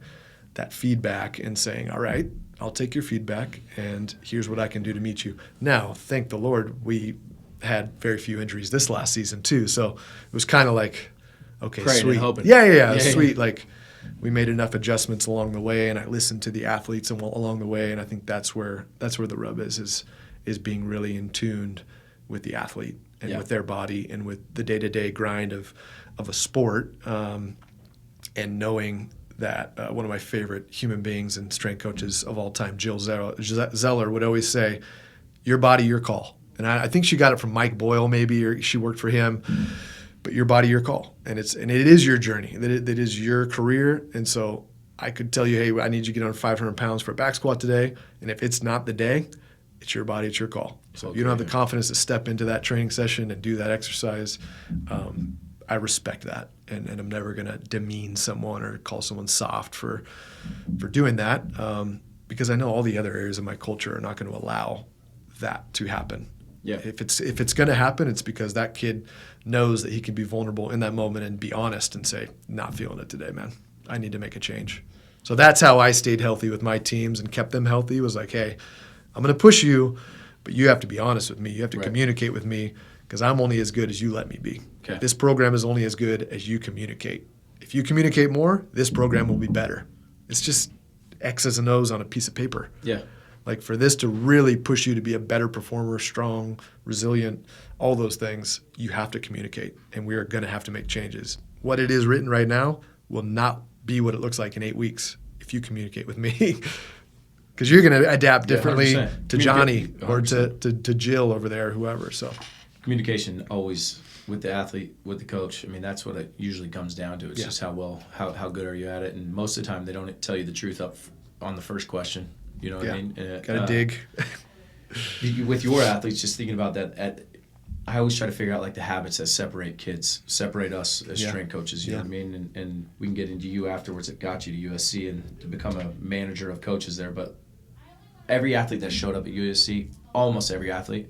that feedback and saying, all right, I'll take your feedback and here's what I can do to meet you. Now, thank the Lord, we had very few injuries this last season too. So it was kind of like, okay, praying sweet. And hoping. Yeah, sweet. Like we made enough adjustments along the way and I listened to the athletes along the way. And I think that's where the rub is being really in tuned with the athlete and with their body and with the day-to-day grind of a sport, and knowing that one of my favorite human beings and strength coaches of all time, Jill Zeller, would always say, your body, your call. And I think she got it from Mike Boyle maybe, or she worked for him, but your body, your call. And it is your journey, that is your career. And so I could tell you, hey, I need you to get on 500 pounds for a back squat today. And if it's not the day, it's your body, it's your call. So if you don't have the confidence to step into that training session and do that exercise, I respect that, and I'm never going to demean someone or call someone soft for doing that, because I know all the other areas of my culture are not going to allow that to happen. Yeah. If it's going to happen, it's because that kid knows that he can be vulnerable in that moment and be honest and say, not feeling it today, man. I need to make a change. So that's how I stayed healthy with my teams and kept them healthy, was like, hey, I'm going to push you, but you have to be honest with me. You have to Right. communicate with me because I'm only as good as you let me be. Okay. This program is only as good as you communicate. If you communicate more, this program will be better. It's just X's and O's on a piece of paper. Yeah. Like for this to really push you to be a better performer, strong, resilient, all those things, you have to communicate. And we are going to have to make changes. What it is written right now will not be what it looks like in 8 weeks if you communicate with me. Because you're going to adapt differently 100%. to Johnny or 100%. to Jill over there, whoever. So Communication always with the athlete, with the coach. I mean, that's what it usually comes down to. It's just how good are you at it. And most of the time, they don't tell you the truth up on the first question. You know what I mean? Got to dig. With your athletes, just thinking about that, I always try to figure out like the habits that separate kids, separate us as strength coaches. You know what I mean? And we can get into you afterwards. It got you to USC and to become a manager of coaches there. But every athlete that showed up at USC, almost every athlete,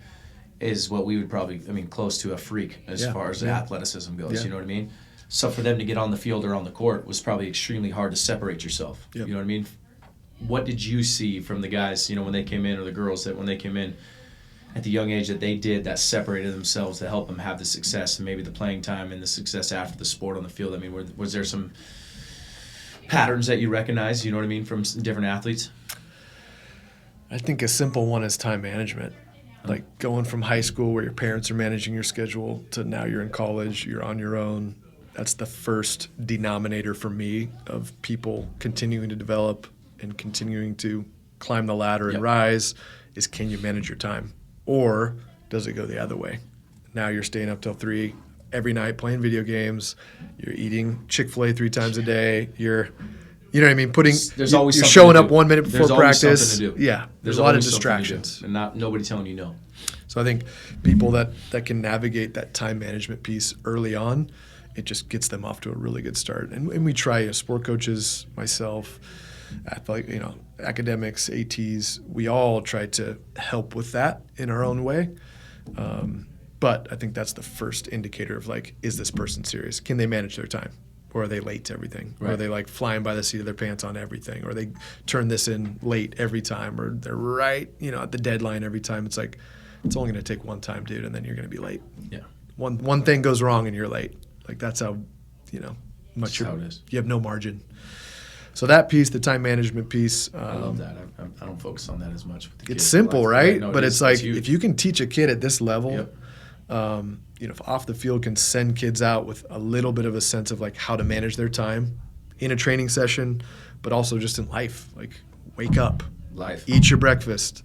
is what we would probably, close to a freak as far as athleticism goes. Yeah. You know what I mean? So for them to get on the field or on the court was probably extremely hard to separate yourself. Yep. You know what I mean? What did you see from the guys, when they came in, or the girls that when they came in at the young age that they did that separated themselves to help them have the success and maybe the playing time and the success after the sport on the field? I mean, was there some patterns that you recognize, you know what I mean, from different athletes? I think a simple one is time management. Like going from high school where your parents are managing your schedule to now you're in college, you're on your own. That's the first denominator for me of people continuing to develop and continuing to climb the ladder and rise is, can you manage your time? Or does it go the other way? Now you're staying up till 3 every night playing video games. You're eating Chick-fil-A 3 times a day. You know what I mean? There's always you're something showing to up do. 1 minute before There's always practice. something to do. Yeah, there's a lot of always something to do, distractions. and nobody telling you no. So I think people that can navigate that time management piece early on, it just gets them off to a really good start. And we try, sport coaches, myself, academics, ATs, we all try to help with that in our own way. But I think that's the first indicator of is this person serious? Can they manage their time? Or are they late to everything? Right. Or are they flying by the seat of their pants on everything? Or they turn this in late every time? Or they're right, at the deadline every time? It's it's only going to take one time, dude, and then you're going to be late. Yeah. One thing goes wrong and you're late. That's how, much how it is. You have no margin. So that piece, the time management piece. I love that. I don't focus on that as much with the kids. It's simple, right? No, but it's huge. if you can teach a kid at this level, if Off the Field can send kids out with a little bit of a sense of how to manage their time in a training session, but also just in life, wake up, eat your breakfast,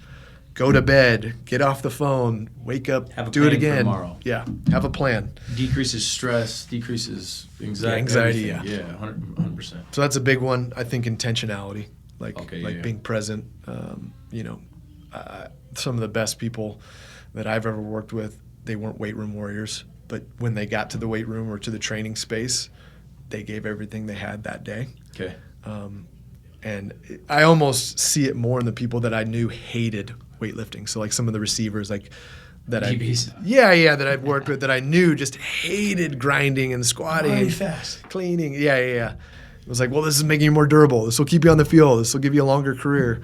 go to bed, get off the phone, wake up, do it again. Tomorrow. Yeah, have a plan. Decreases stress, decreases anxiety. Anxiety, everything. Yeah, 100%. So that's a big one. I think intentionality, being present. Some of the best people that I've ever worked with, they weren't weight room warriors, but when they got to the weight room or to the training space, they gave everything they had that day. Okay. And I almost see it more in the people that I knew hated weightlifting. So some of the receivers that DBs. that I've worked with that I knew just hated grinding and squatting, Really fast, cleaning. Yeah. It was well, this is making you more durable. This will keep you on the field. This will give you a longer career.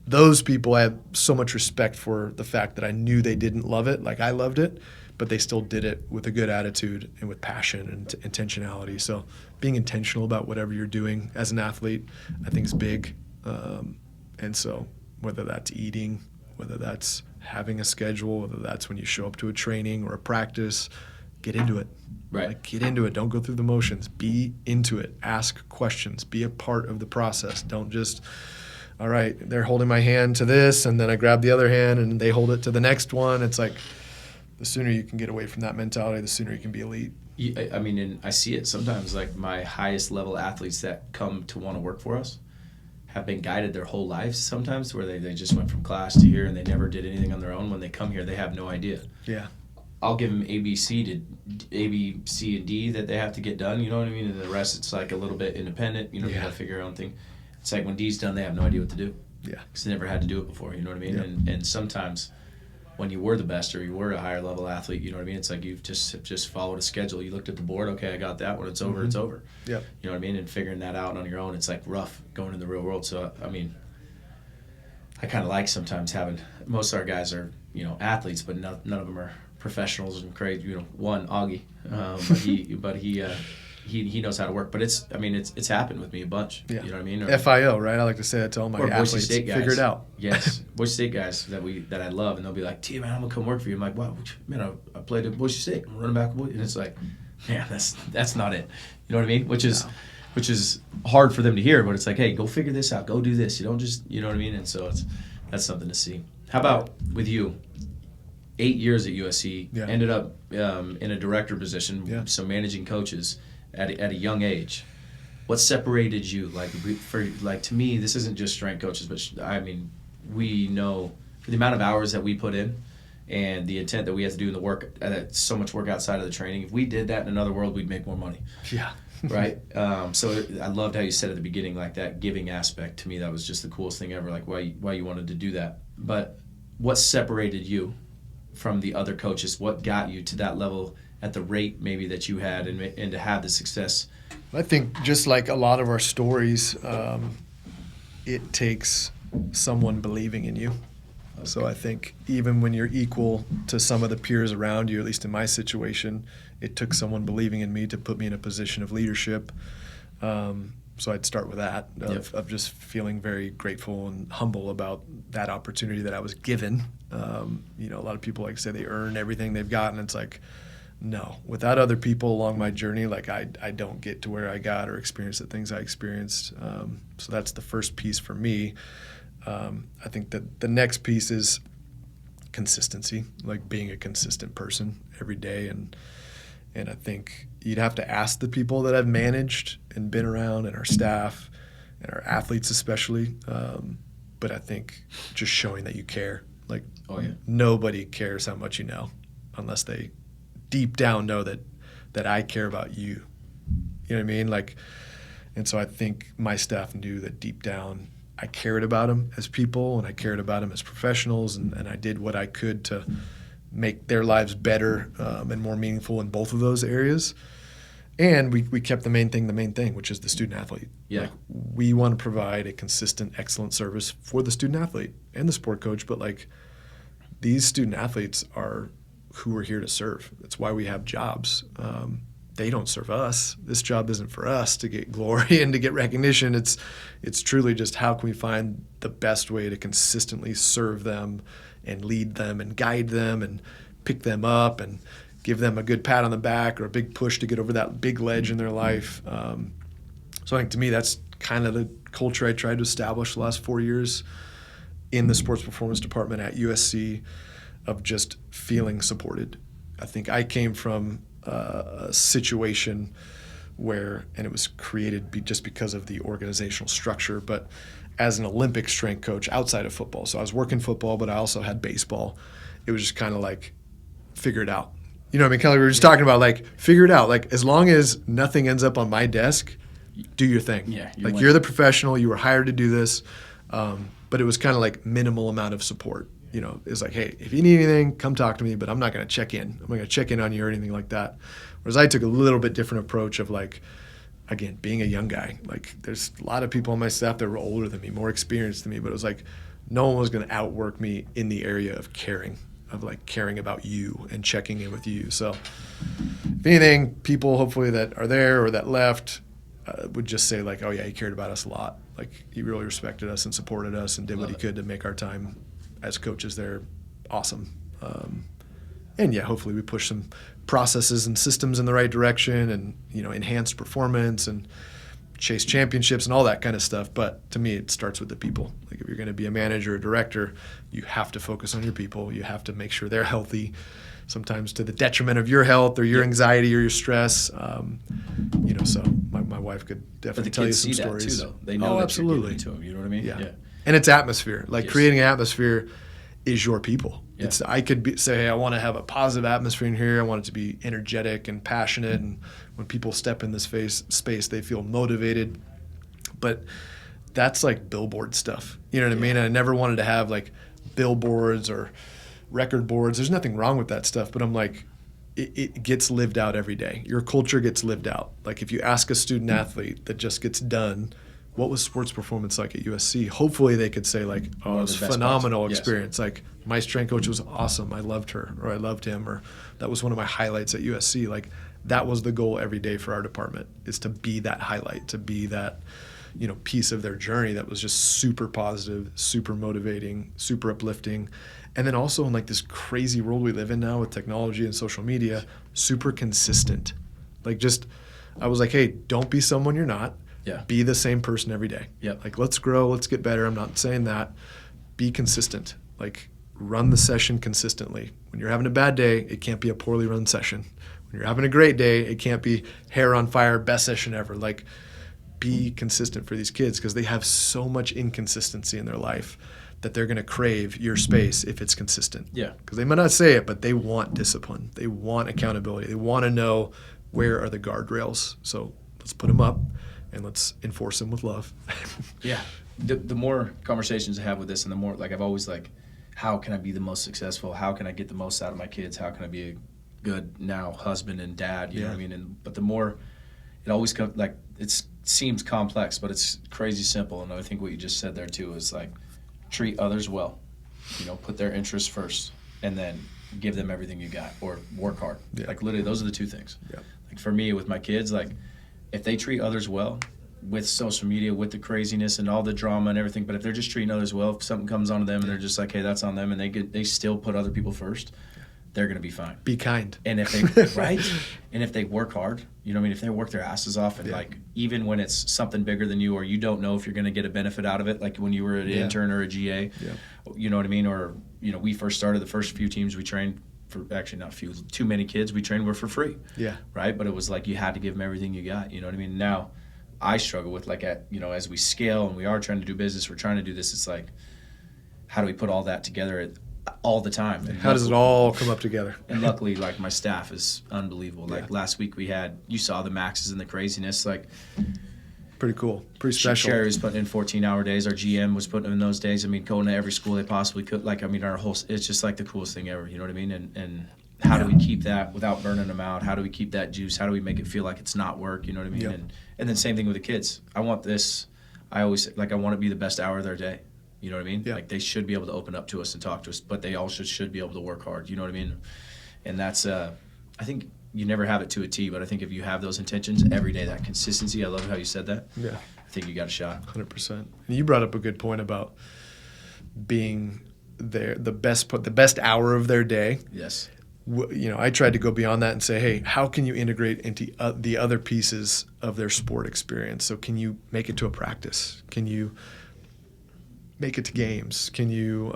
Those people, I have so much respect for the fact that I knew they didn't love it like I loved it, but they still did it with a good attitude and with passion and intentionality. So being intentional about whatever you're doing as an athlete, I think is big. And so whether that's eating, whether that's having a schedule, whether that's when you show up to a training or a practice, get into it. Right. Get into it. Don't go through the motions. Be into it. Ask questions. Be a part of the process. Don't just, all right, they're holding my hand to this, and then I grab the other hand, and they hold it to the next one. It's the sooner you can get away from that mentality, the sooner you can be elite. And I see it sometimes, my highest level athletes that come to want to work for us have been guided their whole lives sometimes where they just went from class to here and they never did anything on their own. When they come here, they have no idea. Yeah. I'll give them A, B, C, and D that they have to get done, you know what I mean? And the rest, it's a little bit independent, you got to figure your own thing. It's when D's done, they have no idea what to do. Yeah. Because they never had to do it before, you know what I mean? Yep. And sometimes when you were the best or you were a higher level athlete, you know what I mean? It's you've just followed a schedule. You looked at the board, okay, I got that. When it's over, it's over. Yep. You know what I mean? And figuring that out on your own, it's rough going in the real world. So, I kind of like sometimes having, most of our guys are, athletes, but none of them are professionals and crazy. One, Augie, but he knows how to work. But it's happened with me a bunch. Yeah. You know what I mean? FIO, right? I like to say that to all my athletes. Figure it out. Yes, Boise State guys that I love, and they'll be like, "T, man, I'm gonna come work for you." I'm like, "Wow, man, I played at Boise State. I'm running back at Boise," and it's like, man, that's not it. You know what I mean? Which is hard for them to hear, but it's like, hey, go figure this out. Go do this. You don't just, you know what I mean? And so that's something to see. How about with you? 8 years at USC, ended up in a director position, so managing coaches at a young age. What separated you? To me, this isn't just strength coaches, but we know the amount of hours that we put in and the intent that we have to do in the work, so much work outside of the training. If we did that in another world, we'd make more money. Yeah. Right? So I loved how you said at the beginning, like that giving aspect. To me, that was just the coolest thing ever, like why you wanted to do that. But what separated you from the other coaches? What got you to that level at the rate maybe that you had and to have the success? I think just like a lot of our stories, it takes someone believing in you. Okay. So I think even when you're equal to some of the peers around you, at least in my situation, it took someone believing in me to put me in a position of leadership. So I'd start with that, of just feeling very grateful and humble about that opportunity that I was given. A lot of people like to say they earn everything they've gotten. It's like, no, without other people along my journey, like I don't get to where I got or experience the things I experienced. So that's the first piece for me. I think that the next piece is consistency, like being a consistent person every day. And I think you'd have to ask the people that I've managed and been around, and our staff and our athletes especially. But I think just showing that you care. Like, nobody cares how much you know unless they deep down know that I care about you. You know what I mean? Like, and so I think my staff knew that deep down I cared about them as people and I cared about them as professionals, and I did what I could to make their lives better and more meaningful in both of those areas. And we kept the main thing, which is the student athlete. Yeah. Like, we want to provide a consistent, excellent service for the student athlete and the sport coach, but like, these student athletes are who we're here to serve. That's why we have jobs. They don't serve us. This job isn't for us to get glory and to get recognition. It's truly just how can we find the best way to consistently serve them and lead them and guide them and pick them up and give them a good pat on the back or a big push to get over that big ledge in their life. So I think to me that's kind of the culture I tried to establish the last 4 years in the sports performance department at USC, of just feeling supported. I think I came from a situation where, and it was created just because of the organizational structure, but as an Olympic strength coach outside of football. So I was working football, but I also had baseball. It was just kind of like, figure it out. You know what I mean? Kind of like we were just talking about, like, figure it out. Like, as long as nothing ends up on my desk, do your thing. Yeah, you're the professional. You were hired to do this. But it was kind of like minimal amount of support. It's like, hey, if you need anything, come talk to me, but I'm not going to check in. I'm not going to check in on you or anything like that. Whereas I took a little bit different approach of, like, again, being a young guy. Like, there's a lot of people on my staff that were older than me, more experienced than me, but it was like no one was going to outwork me in the area of caring, of like caring about you and checking in with you. So if anything, people hopefully that are there or that left would just say, like, oh yeah, he cared about us a lot. Like, he really respected us and supported us and did what he could to make our time as coaches there awesome. And yeah, hopefully we push some processes and systems in the right direction and, enhanced performance and chase championships and all that kind of stuff. But to me, it starts with the people. Like, if you're going to be a manager or director, you have to focus on your people. You have to make sure they're healthy, sometimes to the detriment of your health or your anxiety or your stress. So my wife could definitely tell you some stories. But the kids see that too, though. They know that absolutely. You're giving it to them. You know what I mean? Yeah. And it's atmosphere. Like, creating an atmosphere is your people. Yeah. I could say, hey, I want to have a positive atmosphere in here. I want it to be energetic and passionate. And when people step in this space, they feel motivated. But that's like billboard stuff. You know what I mean? And I never wanted to have like billboards or record boards. There's nothing wrong with that stuff. But I'm like, it gets lived out every day. Your culture gets lived out. Like, if you ask a student athlete that just gets done what was sports performance like at USC? Hopefully they could say like, oh, it was a phenomenal experience. Like my strength coach was awesome. I loved her, or I loved him, or that was one of my highlights at USC. Like that was the goal every day for our department, is to be that highlight, to be that, you know, piece of their journey that was just super positive, super motivating, super uplifting. And then also in like this crazy world we live in now with technology and social media, super consistent. Like just, I was like, hey, don't be someone you're not. Yeah. Be the same person every day. Yep. Like, let's grow, let's get better. I'm not saying that. Be consistent. Like, run the session consistently. When you're having a bad day, it can't be a poorly run session. When you're having a great day, it can't be hair on fire, best session ever. Like, be consistent for these kids, because they have so much inconsistency in their life that they're going to crave your space if it's consistent. Yeah. Because they might not say it, but they want discipline. They want accountability. They want to know where are the guardrails. So let's put them up. And let's enforce them with love. Yeah. The more conversations I have with this, and the more, like, I've always, like, how can I be the most successful? How can I get the most out of my kids? How can I be a good now husband and dad? You know what I mean? But the more, it always comes, like, it seems complex, but it's crazy simple. And I think what you just said there, too, is, like, treat others well. You know, put their interests first, and then give them everything you got, or work hard. Yeah. Like, literally, those are the two things. Yeah. Like, for me, with my kids, like, if they treat others well, with social media, with the craziness and all the drama and everything, but if they're just treating others well, if something comes onto them and they're just like, hey, that's on them, and they still put other people first, they're going to be fine. Be kind. And if they right, and if they work hard, you know what I mean, if they work their asses off, and like, even when it's something bigger than you, or you don't know if you're going to get a benefit out of it, like when you were an intern or a GA, you know what I mean, or, you know, we first started, the first few teams we trained for, actually not few, too many kids we trained were for free. Yeah. Right? But it was like you had to give them everything you got, you know what I mean? Now I struggle with, like, you know, as we scale and we are trying to do business, we're trying to do this, it's like, how do we put all that together all the time? And how does it all come up together? And luckily, like, my staff is unbelievable. Like, last week we had, you saw the maxes and the craziness, like, pretty cool, pretty special. Sherry was putting in 14-hour days. Our GM was putting in those days. I mean, going to every school they possibly could. Like, I mean, our whole, it's just like the coolest thing ever. You know what I mean? And how do we keep that without burning them out? How do we keep that juice? How do we make it feel like it's not work? You know what I mean? Yep. And then same thing with the kids. I want this. I always, like, I want to be the best hour of their day. You know what I mean? Yep. Like, they should be able to open up to us and talk to us, but they also should be able to work hard. You know what I mean? And that's, I think you never have it to a T, but I think if you have those intentions every day, that consistency, I love how you said that. Yeah. I think you got a shot. 100%. And you brought up a good point about being there, the best hour of their day. Yes. You know, I tried to go beyond that and say, hey, how can you integrate into the other pieces of their sport experience? So can you make it to a practice? Can you make it to games? Can you,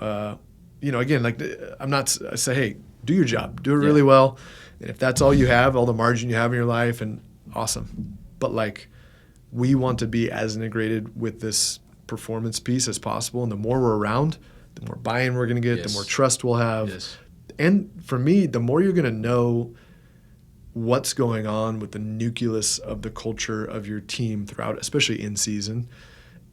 you know, again, like, I say, hey, do your job, do it really well. And if that's all you have, all the margin you have in your life, and awesome. But, like, we want to be as integrated with this performance piece as possible. And the more we're around, the more buy-in we're going to get, the more trust we'll have. Yes. And for me, the more you're going to know what's going on with the nucleus of the culture of your team throughout, especially in season.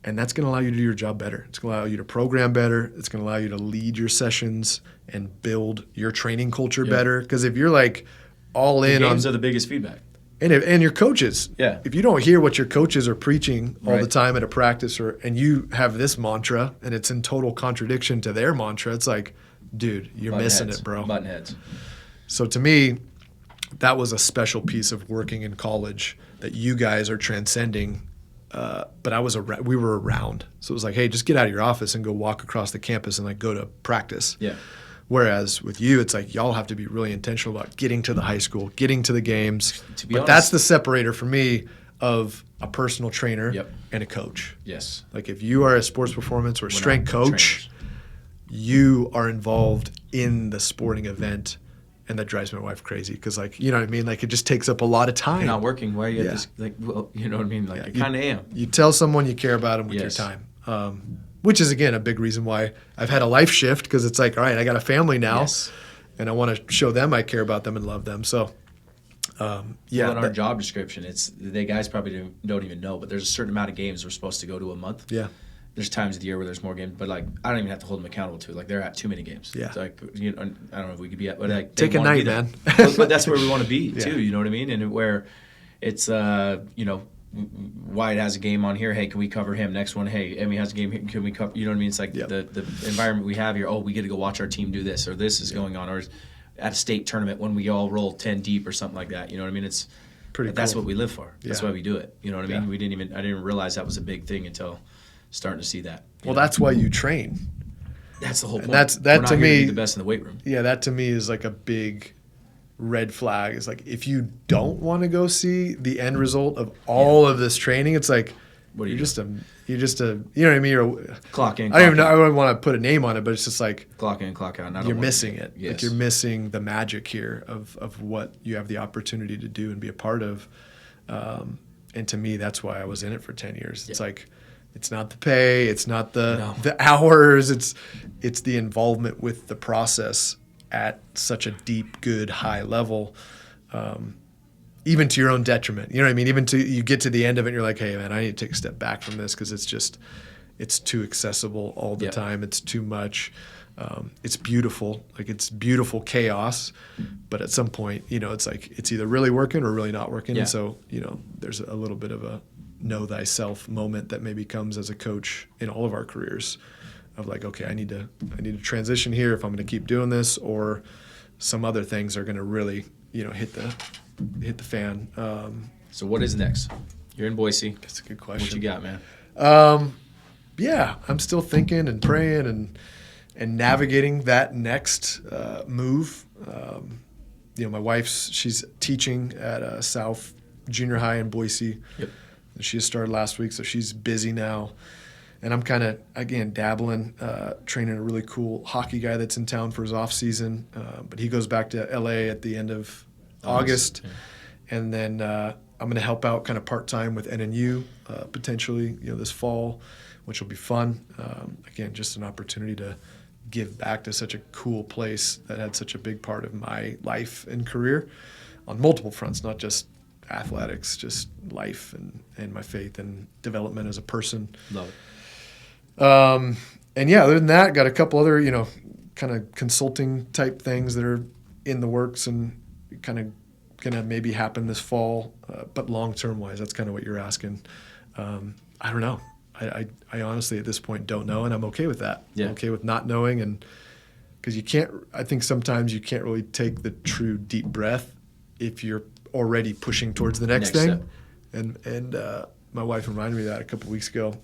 And that's going to allow you to do your job better. It's going to allow you to program better. It's going to allow you to lead your sessions and build your training culture better. Because if you're, like, all in on... games are the biggest feedback. And your coaches. Yeah. If you don't hear what your coaches are preaching all the time at a practice, and you have this mantra and it's in total contradiction to their mantra, it's like, dude, you're missing it, bro. Button heads. So to me, that was a special piece of working in college that you guys are transcending. But we were around. So it was like, hey, just get out of your office and go walk across the campus and, like, go to practice. Yeah. Whereas with you, it's like y'all have to be really intentional about getting to the high school, getting to the games. But honest, that's the separator for me of a personal trainer and a coach. Yes. Like, if you are a sports performance or strength coach, you are involved in the sporting event. And that drives my wife crazy because, like, you know what I mean? Like, it just takes up a lot of time. You're not working. Why are you at this? Like, well, you know what I mean? Like, I kind of am. You tell someone you care about them with your time. Which is, again, a big reason why I've had a life shift, because it's like, all right, I got a family now, and I want to show them I care about them and love them. So, well, in our job description, the guys probably don't even know, but there's a certain amount of games we're supposed to go to a month. Yeah. There's times of the year where there's more games, but, like, I don't even have to hold them accountable to it. Like, they're at too many games. Yeah. It's like, you know, I don't know if we could be at, but, like, take a night, man. But that's where we want to be too. You know what I mean? And where it's, you know, Wyatt has a game on here. Hey, can we cover him? Next one, hey, Emmy has a game here. Can we cover? You know what I mean? It's like the environment we have here. Oh, we get to go watch our team do this, or this is going on, or at a state tournament when we all roll 10 deep or something like that. You know what I mean? It's pretty. That's what we live for. That's why we do it. You know what I mean? I didn't realize that was a big thing until starting to see that. Well, that's why you train. That's the whole point. That We're not to here me, to be the best in the weight room. Yeah, that to me is like a big red flag. Is like if you don't want to go see the end result of all of this training, it's like you're just a you know what I mean? You're clock in. I don't even know. I don't want to put a name on it, but it's just like clock in, clock out. You're missing it. Yes. Like you're missing the magic here of what you have the opportunity to do and be a part of. And to me, that's why I was in it for 10 years. It's like, it's not the pay, it's not the hours, it's the involvement with the process at such a deep, good, high level, even to your own detriment. You know what I mean? Even to you get to the end of it, and you're like, hey, man, I need to take a step back from this because it's too accessible all the time. It's too much. It's beautiful. Like, it's beautiful chaos. But at some point, it's like it's either really working or really not working. Yeah. And so, there's a little bit of a know thyself moment that maybe comes as a coach in all of our careers of like, okay, I need to transition here if I'm going to keep doing this, or some other things are going to really, hit the fan. So what is next? You're in Boise. That's a good question. What you got, man? Yeah, I'm still thinking and praying and navigating that next move. My wife's, she's teaching at South Junior High in Boise. Yep. And she just started last week, so she's busy now. And I'm kind of, again, dabbling, training a really cool hockey guy that's in town for his off season. But he goes back to LA at the end of August. Yeah. And then I'm going to help out kind of part-time with NNU potentially, this fall, which will be fun. Again, just an opportunity to give back to such a cool place that had such a big part of my life and career on multiple fronts, not just athletics, just life and my faith and development as a person. Love it. And yeah, other than that, got a couple other, kind of consulting type things that are in the works and kind of gonna maybe happen this fall. But long-term wise, that's kind of what you're asking. I don't know. I honestly at this point don't know, and I'm okay with that. Yeah. I'm okay with not knowing, and because I think sometimes you can't really take the true deep breath if you're already pushing towards the next thing. Step. And my wife reminded me of that a couple weeks ago.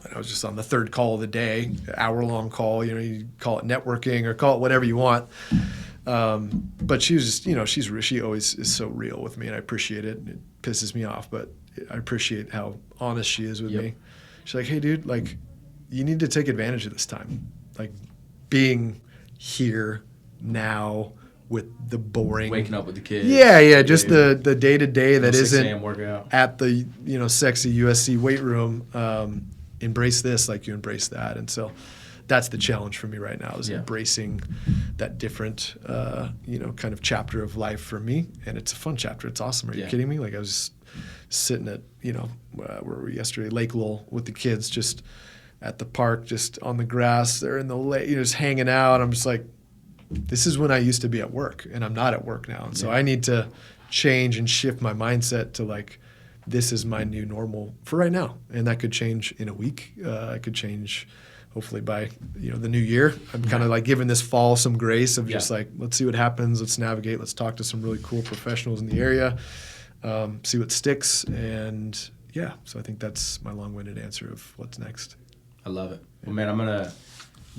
And I was just on the third call of the day, hour-long call. You call it networking or call it whatever you want. But she was just, she always is so real with me, and I appreciate it. And it pisses me off, but I appreciate how honest she is with me. She's like, hey, dude, like, you need to take advantage of this time. Like, being here now with the boring. Waking up with the kids. Yeah, just the day-to-day that 6 isn't a.m. workout. At the, sexy USC weight room. Embrace this like you embrace that. And so that's the challenge for me right now is embracing that different, kind of chapter of life for me. And it's a fun chapter. It's awesome. Are you kidding me? Like, I was sitting at, where were we yesterday? Lake Lowell with the kids, just at the park, just on the grass. They're in the lake, just hanging out. I'm just like, this is when I used to be at work, and I'm not at work now. And so I need to change and shift my mindset to like, this is my new normal for right now. And that could change in a week. It could change hopefully by, the new year. I'm kind of like giving this fall some grace of just like, let's see what happens. Let's navigate. Let's talk to some really cool professionals in the area, see what sticks. And so I think that's my long-winded answer of what's next. I love it. Well, man,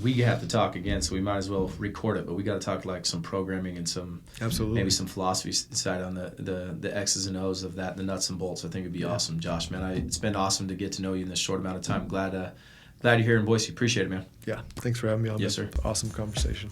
we have to talk again, so we might as well record it, but we got to talk like some programming and some maybe some philosophy side on the X's and O's of that, the nuts and bolts. I think it'd be awesome, Josh, man. It's been awesome to get to know you in this short amount of time. Glad you're here in Boise. Appreciate it, man. Yeah, thanks for having me on. Yes, sir. Awesome conversation.